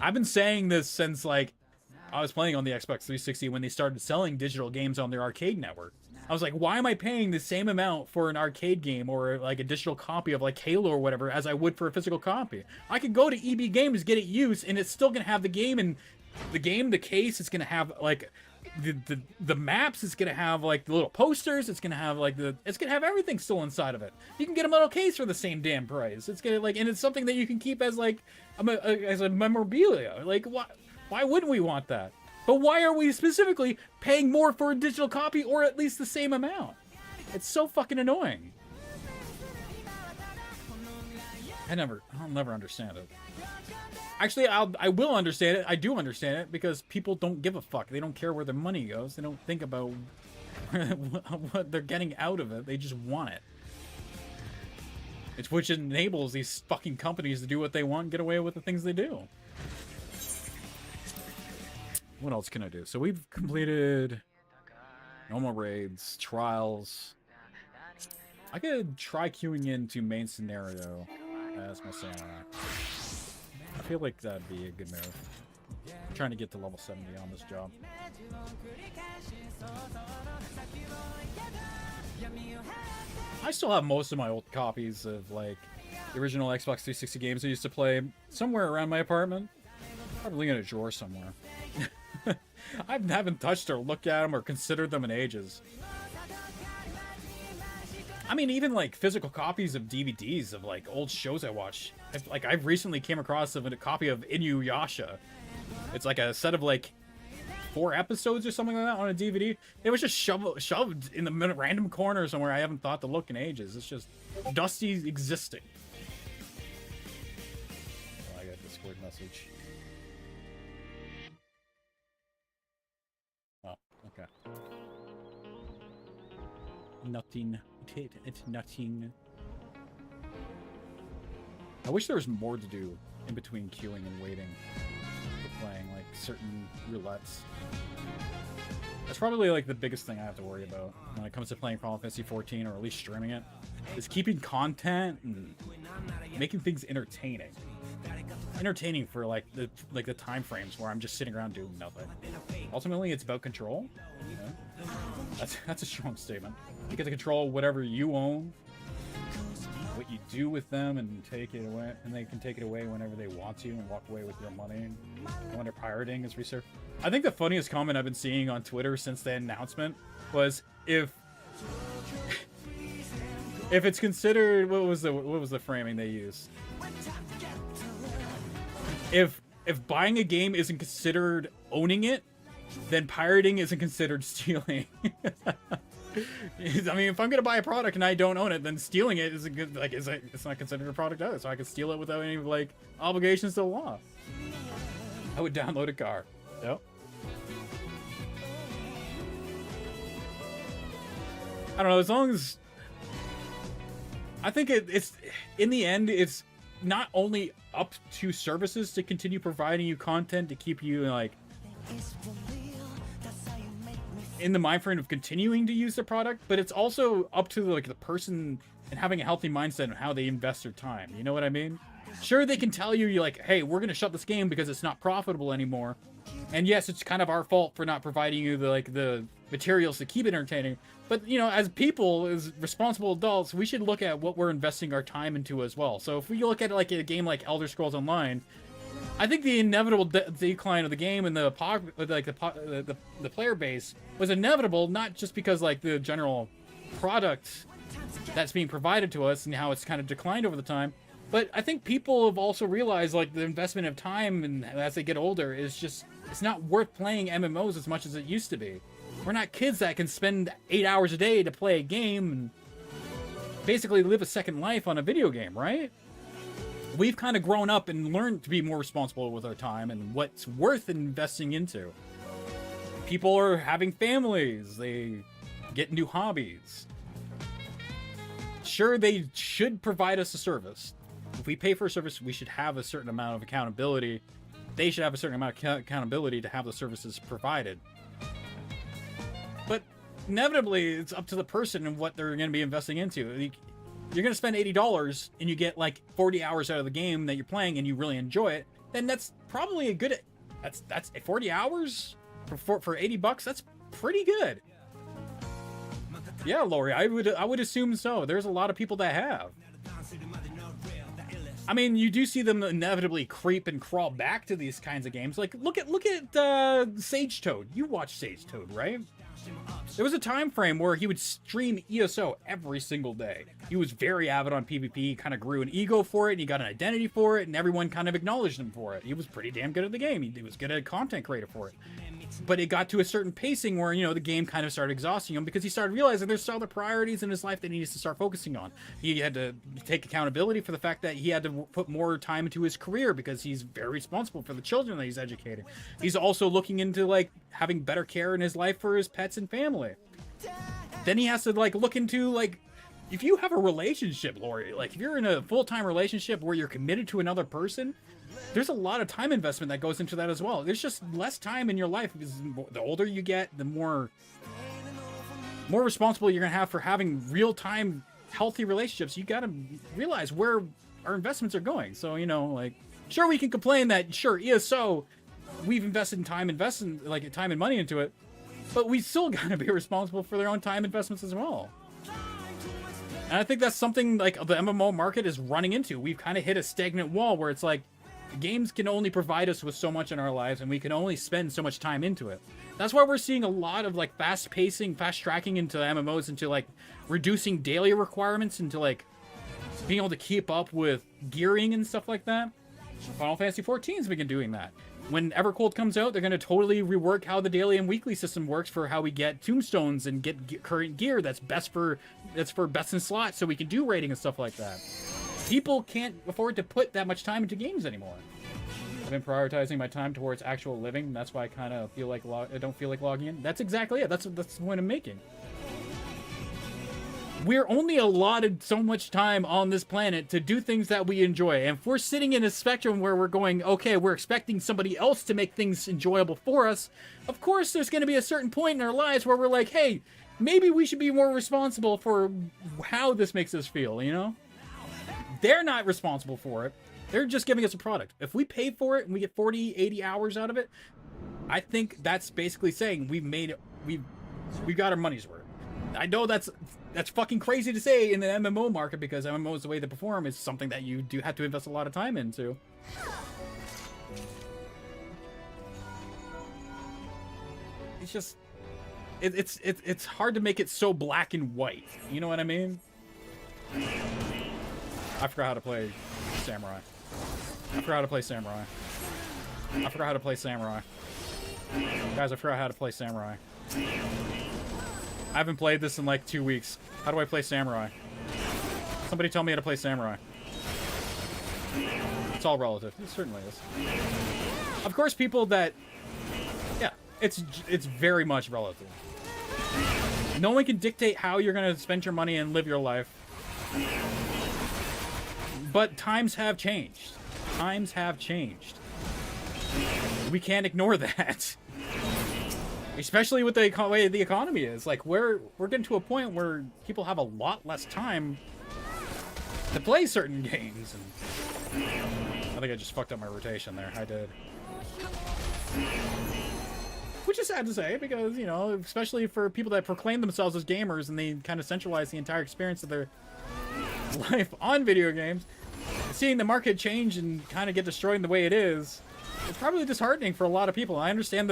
Speaker 1: I've been saying this since, like, I was playing on the Xbox 360 when they started selling digital games on their arcade network. I was like, why am I paying the same amount for an arcade game or, like, a digital copy of, like, Halo or whatever as I would for a physical copy? I could go to EB Games, get it used, and it's still going to have the game, and the case, it's going to have, like... The maps, it's gonna have like the little posters, it's gonna have like it's gonna have everything still inside of it. You can get a metal case for the same damn price. It's gonna and it's something that you can keep as like as a memorabilia. Like why wouldn't we want that? But why are we specifically paying more for a digital copy or at least the same amount? It's so fucking annoying. I'll never understand it. Actually, I will understand it. I do understand it because people don't give a fuck. They don't care where their money goes. They don't think about what they're getting out of it. They just want it. It's which enables these fucking companies to do what they want and get away with the things they do. What else can I do? So we've completed normal raids, trials. I could try queuing into main scenario as my samurai. I feel like that'd be a good move. I'm trying to get to level 70 on this job. I still have most of my old copies of, like, the original Xbox 360 games I used to play somewhere around my apartment. Probably in a drawer somewhere. I haven't touched or looked at them or considered them in ages. I mean, even, like, physical copies of DVDs of, like, old shows I watch. I've recently came across a copy of Inuyasha. It's, like, a set of, like, 4 episodes or something like that on a DVD. It was just shoved in the random corner somewhere I haven't thought to look in ages. It's just dusty existing. Oh, I got a Discord message. Oh, okay. Nothing. It's nothing. I wish there was more to do in between queuing and waiting for playing, like, certain roulettes. That's probably, like, the biggest thing I have to worry about when it comes to playing Final Fantasy 14, or at least streaming it, is keeping content and making things entertaining. Entertaining for, like the time frames where I'm just sitting around doing nothing. Ultimately, it's about control. Yeah. That's a strong statement. You get to control whatever you own, what you do with them, and take it away, and they can take it away whenever they want to and walk away with your money. And when they're pirating is research. I think the funniest comment I've been seeing on Twitter since the announcement was if it's considered, what was the framing they used? If buying a game isn't considered owning it, then pirating isn't considered stealing. I mean, if I'm gonna buy a product and I don't own it, then stealing it isn't good. Like, it's not considered a product either. So I can steal it without any, like, obligations to the law. I would download a car. Yep. I don't know. As long as I think it's in the end, it's not only up to services to continue providing you content to keep you, like, in the mind frame of continuing to use the product, but it's also up to, like, the person and having a healthy mindset and how they invest their time. You know what I mean? Sure, they can tell you, you're like, hey, we're gonna shut this game because it's not profitable anymore. And yes, it's kind of our fault for not providing you the materials to keep it entertaining. But, you know, as people, as responsible adults, we should look at what we're investing our time into as well. So if we look at, like, a game like Elder Scrolls Online, I think the inevitable decline of the game and the player base was inevitable, not just because, like, the general product that's being provided to us and how it's kind of declined over the time, but I think people have also realized, like, the investment of time and as they get older is just it's not worth playing MMOs as much as it used to be. We're not kids that can spend 8 hours a day to play a game and basically live a second life on a video game, right? We've kind of grown up and learned to be more responsible with our time and what's worth investing into. People are having families, they get new hobbies. Sure, they should provide us a service. If we pay for a service, we should have a certain amount of accountability. They should have a certain amount of accountability to have the services provided. But inevitably, it's up to the person and what they're going to be investing into. You're going to spend $80 and you get like 40 hours out of the game that you're playing and you really enjoy it, then that's probably a good... That's 40 hours for $80? That's pretty good. Yeah, Lori, I would assume so. There's a lot of people that have. I mean, you do see them inevitably creep and crawl back to these kinds of games. Like, look at Sage Toad. You watch Sage Toad, right? There was a time frame where he would stream ESO every single day. He was very avid on PvP, he kind of grew an ego for it, and he got an identity for it, and everyone kind of acknowledged him for it. He was pretty damn good at the game. He was good at content creator for it. But it got to a certain pacing where, you know, the game kind of started exhausting him because he started realizing there's other priorities in his life that he needs to start focusing on. He had to take accountability for the fact that he had to put more time into his career because he's very responsible for the children that he's educating. He's also looking into, like, having better care in his life for his pets and family. Then he has to, like, look into, like, if you have a relationship, Lori, like, if you're in a full-time relationship where you're committed to another person, there's a lot of time investment that goes into that as well. There's just less time in your life because the older you get, the more responsible you're going to have for having real-time healthy relationships. You got to realize where our investments are going. So, you know, like, sure, we can complain that, sure, ESO, we've invested time and money into it, but we still got to be responsible for their own time investments as well. And I think that's something like the MMO market is running into. We've kind of hit a stagnant wall where it's like, games can only provide us with so much in our lives, and we can only spend so much time into it. That's why we're seeing a lot of, like, fast tracking into MMOs, into, like, reducing daily requirements, into, like, being able to keep up with gearing and stuff like that. Final Fantasy XIV's been doing that. When Evercold comes out, they're going to totally rework how the daily and weekly system works for how we get tombstones and get current gear that's for best in slot, so we can do raiding and stuff like that. People can't afford to put that much time into games anymore. I've been prioritizing my time towards actual living. That's why I kind of feel like I don't feel like logging in. That's exactly it. That's the point I'm making. We're only allotted so much time on this planet to do things that we enjoy. And if we're sitting in a spectrum where we're going, okay, we're expecting somebody else to make things enjoyable for us, of course there's going to be a certain point in our lives where we're like, hey, maybe we should be more responsible for how this makes us feel, you know? They're not responsible for it. They're just giving us a product. If we pay for it and we get 40, 80 hours out of it, I think that's basically saying we've got our money's worth. I know that's fucking crazy to say in the MMO market because MMOs, the way they perform, is something that you do have to invest a lot of time into. It's just it's hard to make it so black and white. You know what I mean? I forgot how to play Samurai. I forgot how to play Samurai. I forgot how to play Samurai. Guys, I forgot how to play Samurai. I haven't played this in like 2 weeks. How do I play Samurai? Somebody tell me how to play Samurai. It's all relative. It certainly is. Of course, people that... Yeah, it's very much relative. No one can dictate how you're going to spend your money and live your life. But times have changed. Times have changed. We can't ignore that. Especially with the way the economy is. Like, we're getting to a point where people have a lot less time to play certain games. And I think I just fucked up my rotation there. I did. Which is sad to say, because, you know, especially for people that proclaim themselves as gamers and they kind of centralize the entire experience of their life on video games, seeing the market change and kind of get destroyed the way it is, it's probably disheartening for a lot of people. I understand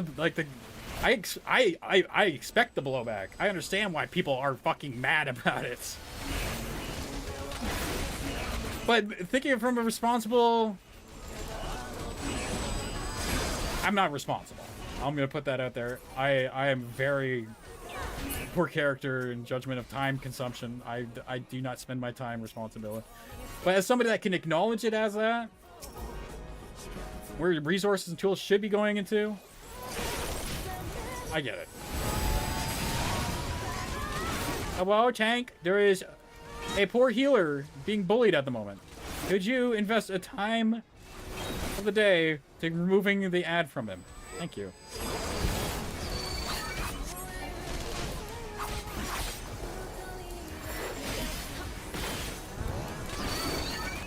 Speaker 1: I expect the blowback. I understand why people are fucking mad about it. But thinking it from a responsible... I'm not responsible. I'm gonna put that out there. I am very poor character in judgment of time consumption. I do not spend my time responsibly. But as somebody that can acknowledge it as that, where resources and tools should be going into, I get it. Hello, tank. There is a poor healer being bullied at the moment. Could you invest a time of the day to removing the ad from him? Thank you.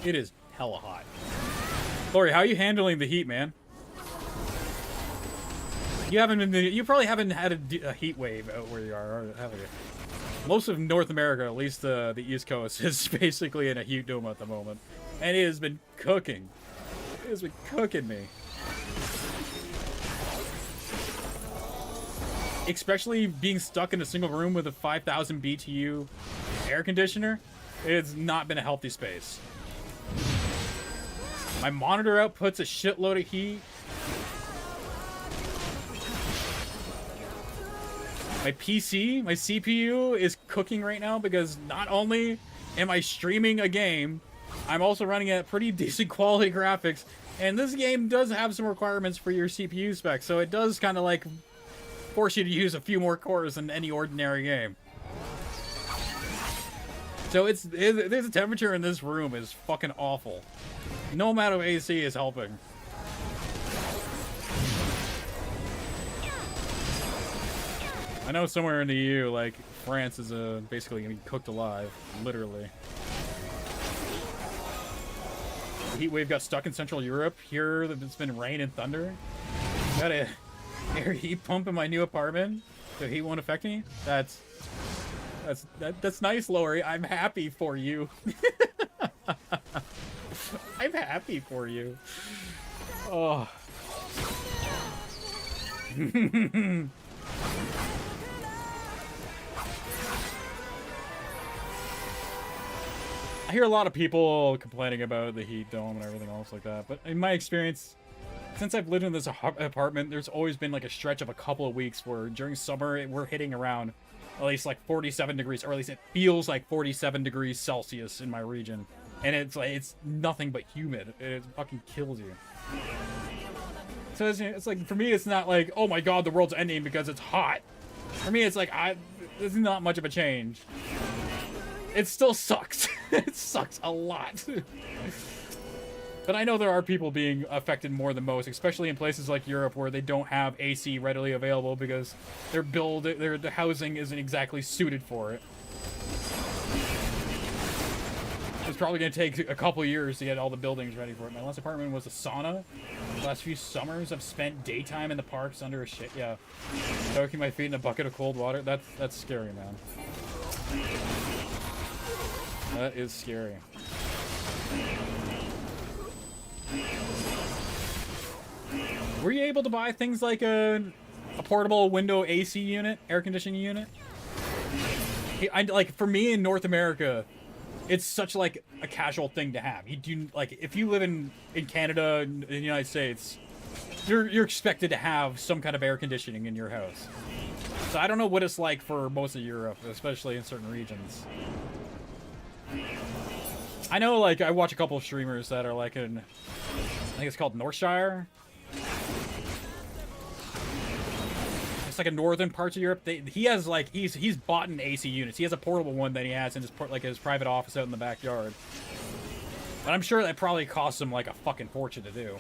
Speaker 1: It is hella hot. Lori, how are you handling the heat, man? You probably haven't had a heat wave out where you are, have you? Most of North America, at least the East Coast, is basically in a heat dome at the moment. And it has been cooking. It has been cooking me. Especially being stuck in a single room with a 5,000 BTU air conditioner, it's not been a healthy space. My monitor outputs a shitload of heat. My PC, my CPU is cooking right now because not only am I streaming a game, I'm also running at pretty decent quality graphics. And this game does have some requirements for your CPU specs, so it does kind of like force you to use a few more cores than any ordinary game. So there's a temperature in this room is fucking awful. No amount of AC is helping. I know somewhere in the EU, like, France is basically gonna be cooked alive, literally. The heat wave got stuck in Central Europe. Here, it's been rain and thunder. Got a air heat pump in my new apartment, so heat won't affect me. That's nice, Lori. I'm happy for you. I'm happy for you. Oh. I hear a lot of people complaining about the heat dome and everything else like that, but in my experience, since I've lived in this apartment, there's always been like a stretch of a couple of weeks where during summer we're hitting around at least like 47 degrees, or at least it feels like 47 degrees Celsius in my region. And it's like, it's nothing but humid. It fucking kills you. So it's like, for me, it's not like, oh my god, the world's ending because it's hot. For me, it's like, there's not much of a change. It still sucks. It sucks a lot. But I know there are people being affected more than most, especially in places like Europe where they don't have AC readily available because their housing isn't exactly suited for it. It's probably going to take a couple years to get all the buildings ready for it. My last apartment was a sauna. The last few summers I've spent daytime in the parks under a shit. Yeah. Soaking my feet in a bucket of cold water. That's scary, man. That is scary. Were you able to buy things like a portable window AC unit, air conditioning unit? Like, for me in North America, it's such like a casual thing to have. You do, like, if you live in Canada, in the United States, you're expected to have some kind of air conditioning in your house. So I don't know what it's like for most of Europe, especially in certain regions. I know, like, I watch a couple of streamers that are like in, I think it's called Northshire. It's like a northern parts of Europe. He has like he's bought an AC units. He has a portable one that he has in his private office out in the backyard. But I'm sure that probably costs him like a fucking fortune to do.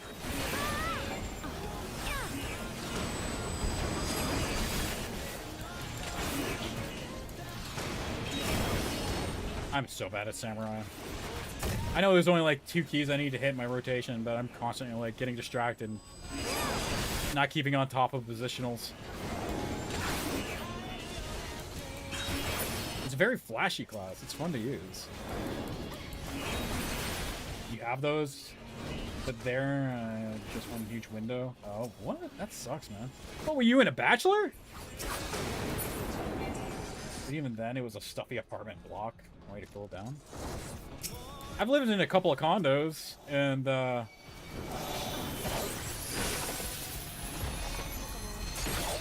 Speaker 1: I'm so bad at Samurai. I know there's only like 2 keys I need to hit my rotation, but I'm constantly like getting distracted, not keeping on top of positionals. It's a very flashy class. It's fun to use. You have those, but they're just one huge window. Oh, what? That sucks, man. Oh, were you in a bachelor? But even then, it was a stuffy apartment block. Way to cool down. I've lived in a couple of condos, and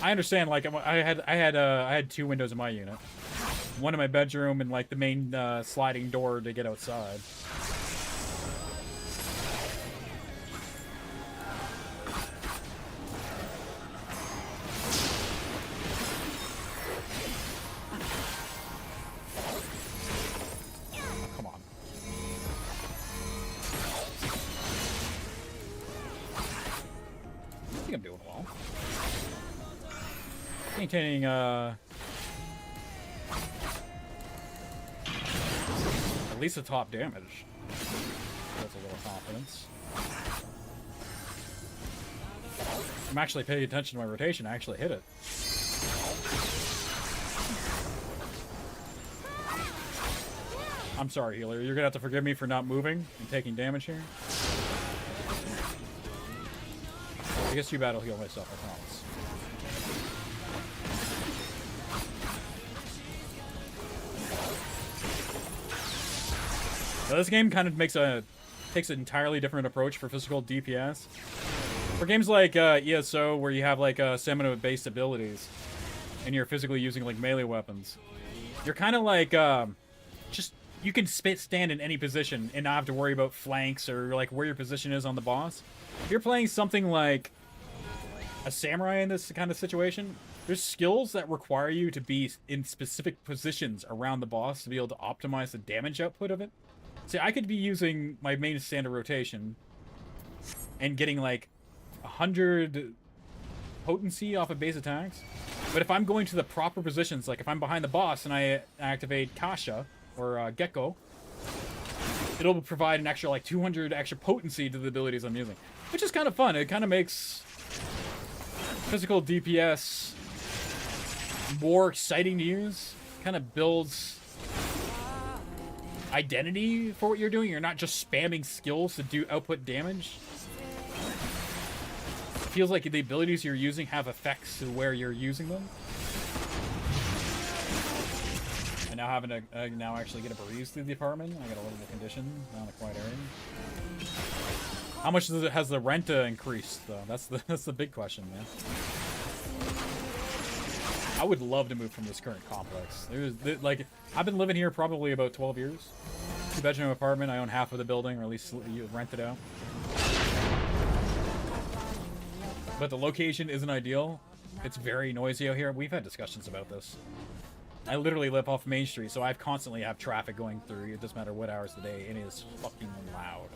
Speaker 1: I understand. Like I had 2 windows in my unit, one in my bedroom and like the main sliding door to get outside. Come on. I think I'm doing well. Maintaining, at least the top damage. That's a little confidence. I'm actually paying attention to my rotation. I actually hit it. I'm sorry, healer. You're gonna have to forgive me for not moving and taking damage here. I guess you battle heal myself, I promise. Now, this game kind of takes an entirely different approach for physical DPS. For games like ESO, where you have like stamina-based abilities, and you're physically using like melee weapons, you're kind of like just you can stand in any position and not have to worry about flanks or like where your position is on the boss. If you're playing something like a samurai in this kind of situation, there's skills that require you to be in specific positions around the boss to be able to optimize the damage output of it. See, I could be using my main standard rotation and getting like 100 potency off of base attacks. But if I'm going to the proper positions, like if I'm behind the boss and I activate Kasha or Gecko, it'll provide an extra like 200 extra potency to the abilities I'm using, which is kind of fun. It kind of makes physical DPS more exciting to use. Kind of builds identity for what you're doing. You're not just spamming skills to do output damage. It feels like the abilities you're using have effects to where you're using them. And now having to now actually get a breeze through the apartment. I got a little condition, not a quiet area. How much has the rent increased though? That's the big question, man. I would love to move from this current complex. Like, I've been living here probably about 12 years. 2-bedroom apartment. I own half of the building, or at least you rent it out. But the location isn't ideal. It's very noisy out here. We've had discussions about this. I literally live off Main Street, so I constantly have traffic going through. It doesn't matter what hours of the day. It is fucking loud.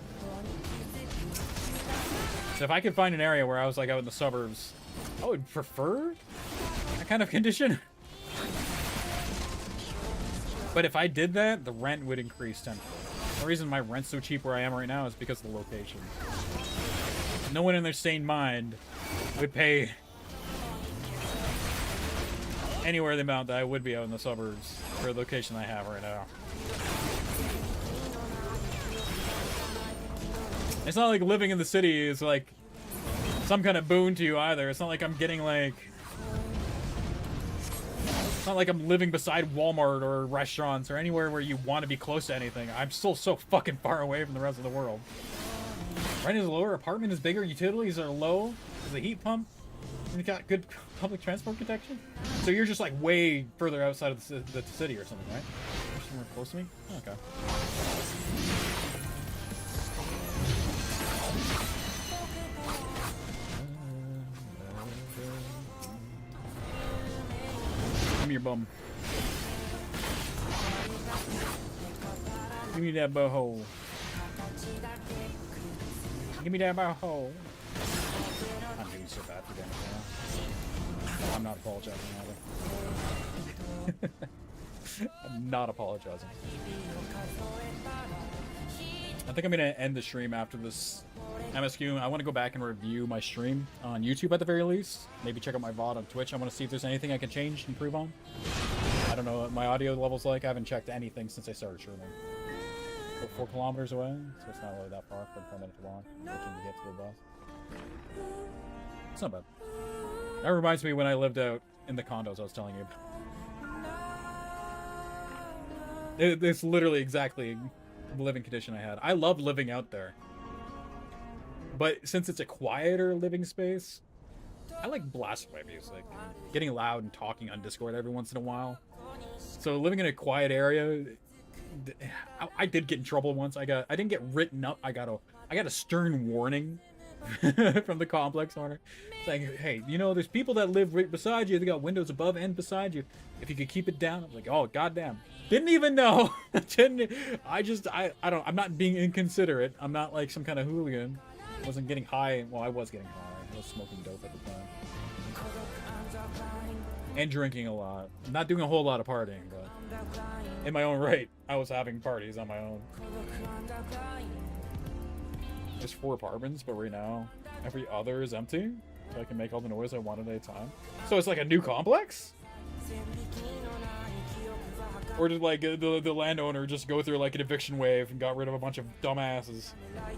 Speaker 1: So if I could find an area where I was like out in the suburbs, I would prefer that kind of condition. But if I did that, the rent would increase tenfold. The reason my rent's so cheap where I am right now is because of the location. No one in their sane mind would pay anywhere the amount that I would be out in the suburbs for the location I have right now. It's not like living in the city is like some kind of boon to you either. It's not like I'm getting like... It's not like I'm living beside Walmart or restaurants or anywhere where you want to be close to anything. I'm still so fucking far away from the rest of the world. Rent is lower, apartment is bigger, utilities are low, there's a heat pump, and you got good public transport protection. So you're just like way further outside of the city or something, right? You're somewhere close to me? Oh, okay. Give me your bum. Give me that boho. Give me that boho. I'm doing so bad for damage now. I'm not apologizing either. I'm not apologizing. I think I'm gonna end the stream after this MSQ. I want to go back and review my stream on YouTube at the very least. Maybe check out my VOD on Twitch. I want to see if there's anything I can change, improve on. I don't know what my audio level's like. I haven't checked anything since I started streaming. We're 4 kilometers away, so it's not really that far from 4 minutes long. Looking to get to the bus. It's not bad. That reminds me when I lived out in the condos I was telling you about. It's literally exactly the living condition I had. I love living out there. But since it's a quieter living space, I like blasting my music, getting loud and talking on Discord every once in a while. So living in a quiet area, I did get in trouble once. I didn't get written up. I got a stern warning from the complex owner saying, hey, you know, there's people that live right beside you. They got windows above and beside you. If you could keep it down. I'm like, oh, goddamn. Didn't even know. I'm not being inconsiderate. I'm not like some kind of hooligan. I wasn't getting high. Well, I was getting high. I was smoking dope at the time. And drinking a lot. Not doing a whole lot of partying, but in my own right, I was having parties on my own. There's 4 apartments, but right now, every other is empty. So I can make all the noise I want at a time. So it's like a new complex? Or did like the landowner just go through like an eviction wave and got rid of a bunch of dumbasses? I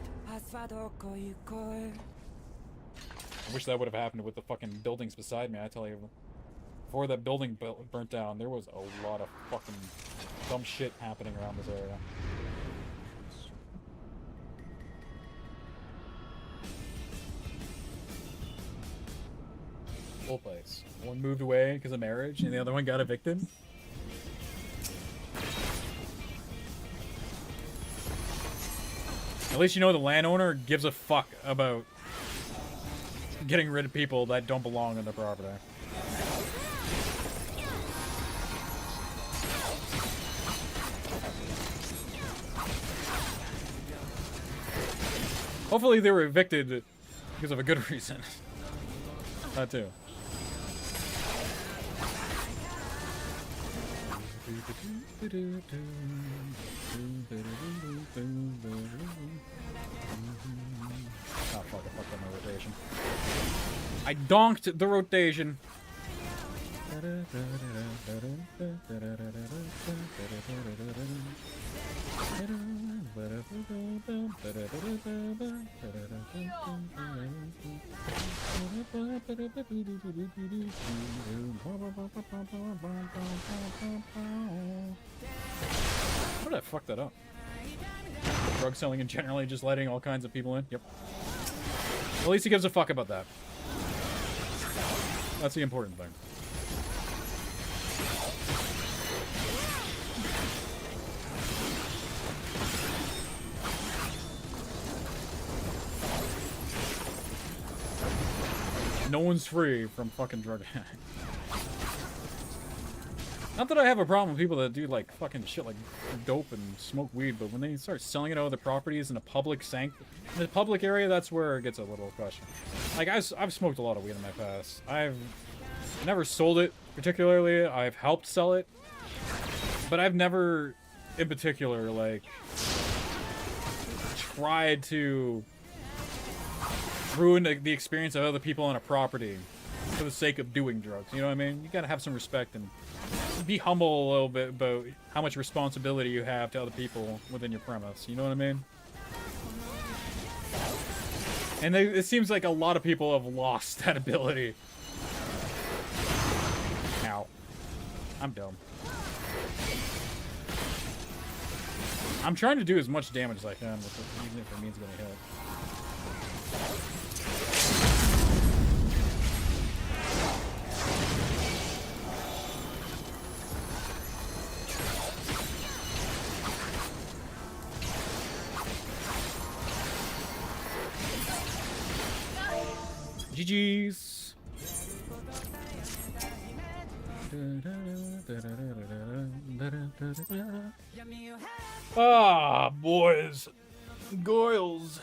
Speaker 1: wish that would have happened with the fucking buildings beside me, I tell you. Before that building burnt down, there was a lot of fucking dumb shit happening around this area. Full place. One moved away because of marriage, and the other one got evicted. At least you know the landowner gives a fuck about getting rid of people that don't belong on their property. Hopefully they were evicted because of a good reason. That too. Oh fuck, I fucked up my rotation. I donked the rotation. How did I fuck that up? Drug selling and generally just letting all kinds of people in? Yep. At least he gives a fuck about that. That's the important thing. No one's free from fucking drug addict. Not that I have a problem with people that do like fucking shit like dope and smoke weed, but when they start selling it out of the properties in a public in a public area, that's where it gets a little question. Like I've smoked a lot of weed in my past. I've never sold it particularly. I've helped sell it, but I've never, in particular, like tried to ruin the experience of other people on a property for the sake of doing drugs. You know what I mean? You gotta have some respect and be humble a little bit about how much responsibility you have to other people within your premise. You know what I mean? And it seems like a lot of people have lost that ability. Ow. I'm dumb. I'm trying to do as much damage as I can with it, even if it means getting hit. GG's. Ah, boys. Goyles.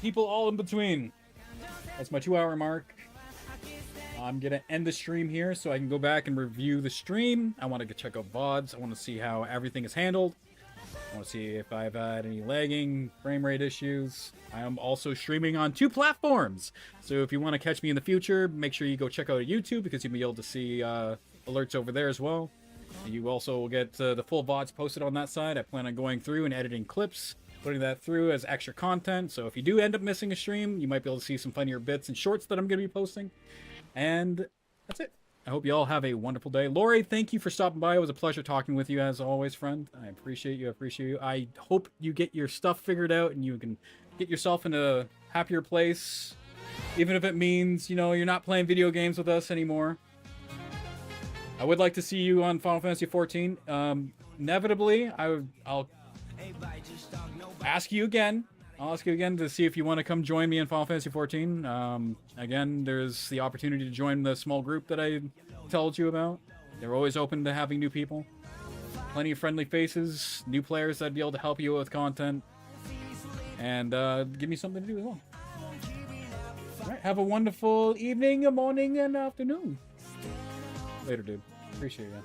Speaker 1: People all in between. That's my 2-hour mark. I'm gonna end the stream here so I can go back and review the stream. I want to check out VODs. I want to see how everything is handled. I want to see if I've had any lagging, frame rate issues. I am also streaming on 2 platforms. So if you want to catch me in the future, make sure you go check out YouTube because you'll be able to see alerts over there as well. You also will get the full VODs posted on that side. I plan on going through and editing clips, putting that through as extra content. So if you do end up missing a stream, you might be able to see some funnier bits and shorts that I'm going to be posting. And that's it. I hope you all have a wonderful day. Lori, thank you for stopping by. It was a pleasure talking with you as always, friend. I appreciate you. I appreciate you. I hope you get your stuff figured out and you can get yourself in a happier place Even if it means, you know, you're not playing video games with us anymore. I would like to see you on Final Fantasy 14. Inevitably, I'll ask you again. I'll ask you again to see if you want to come join me in Final Fantasy 14. Again, there's the opportunity to join the small group that I told you about. They're always open to having new people. Plenty of friendly faces, new players that'd be able to help you with content. And give me something to do as well. Alright, have a wonderful evening, morning, and afternoon. Later, dude. Appreciate it.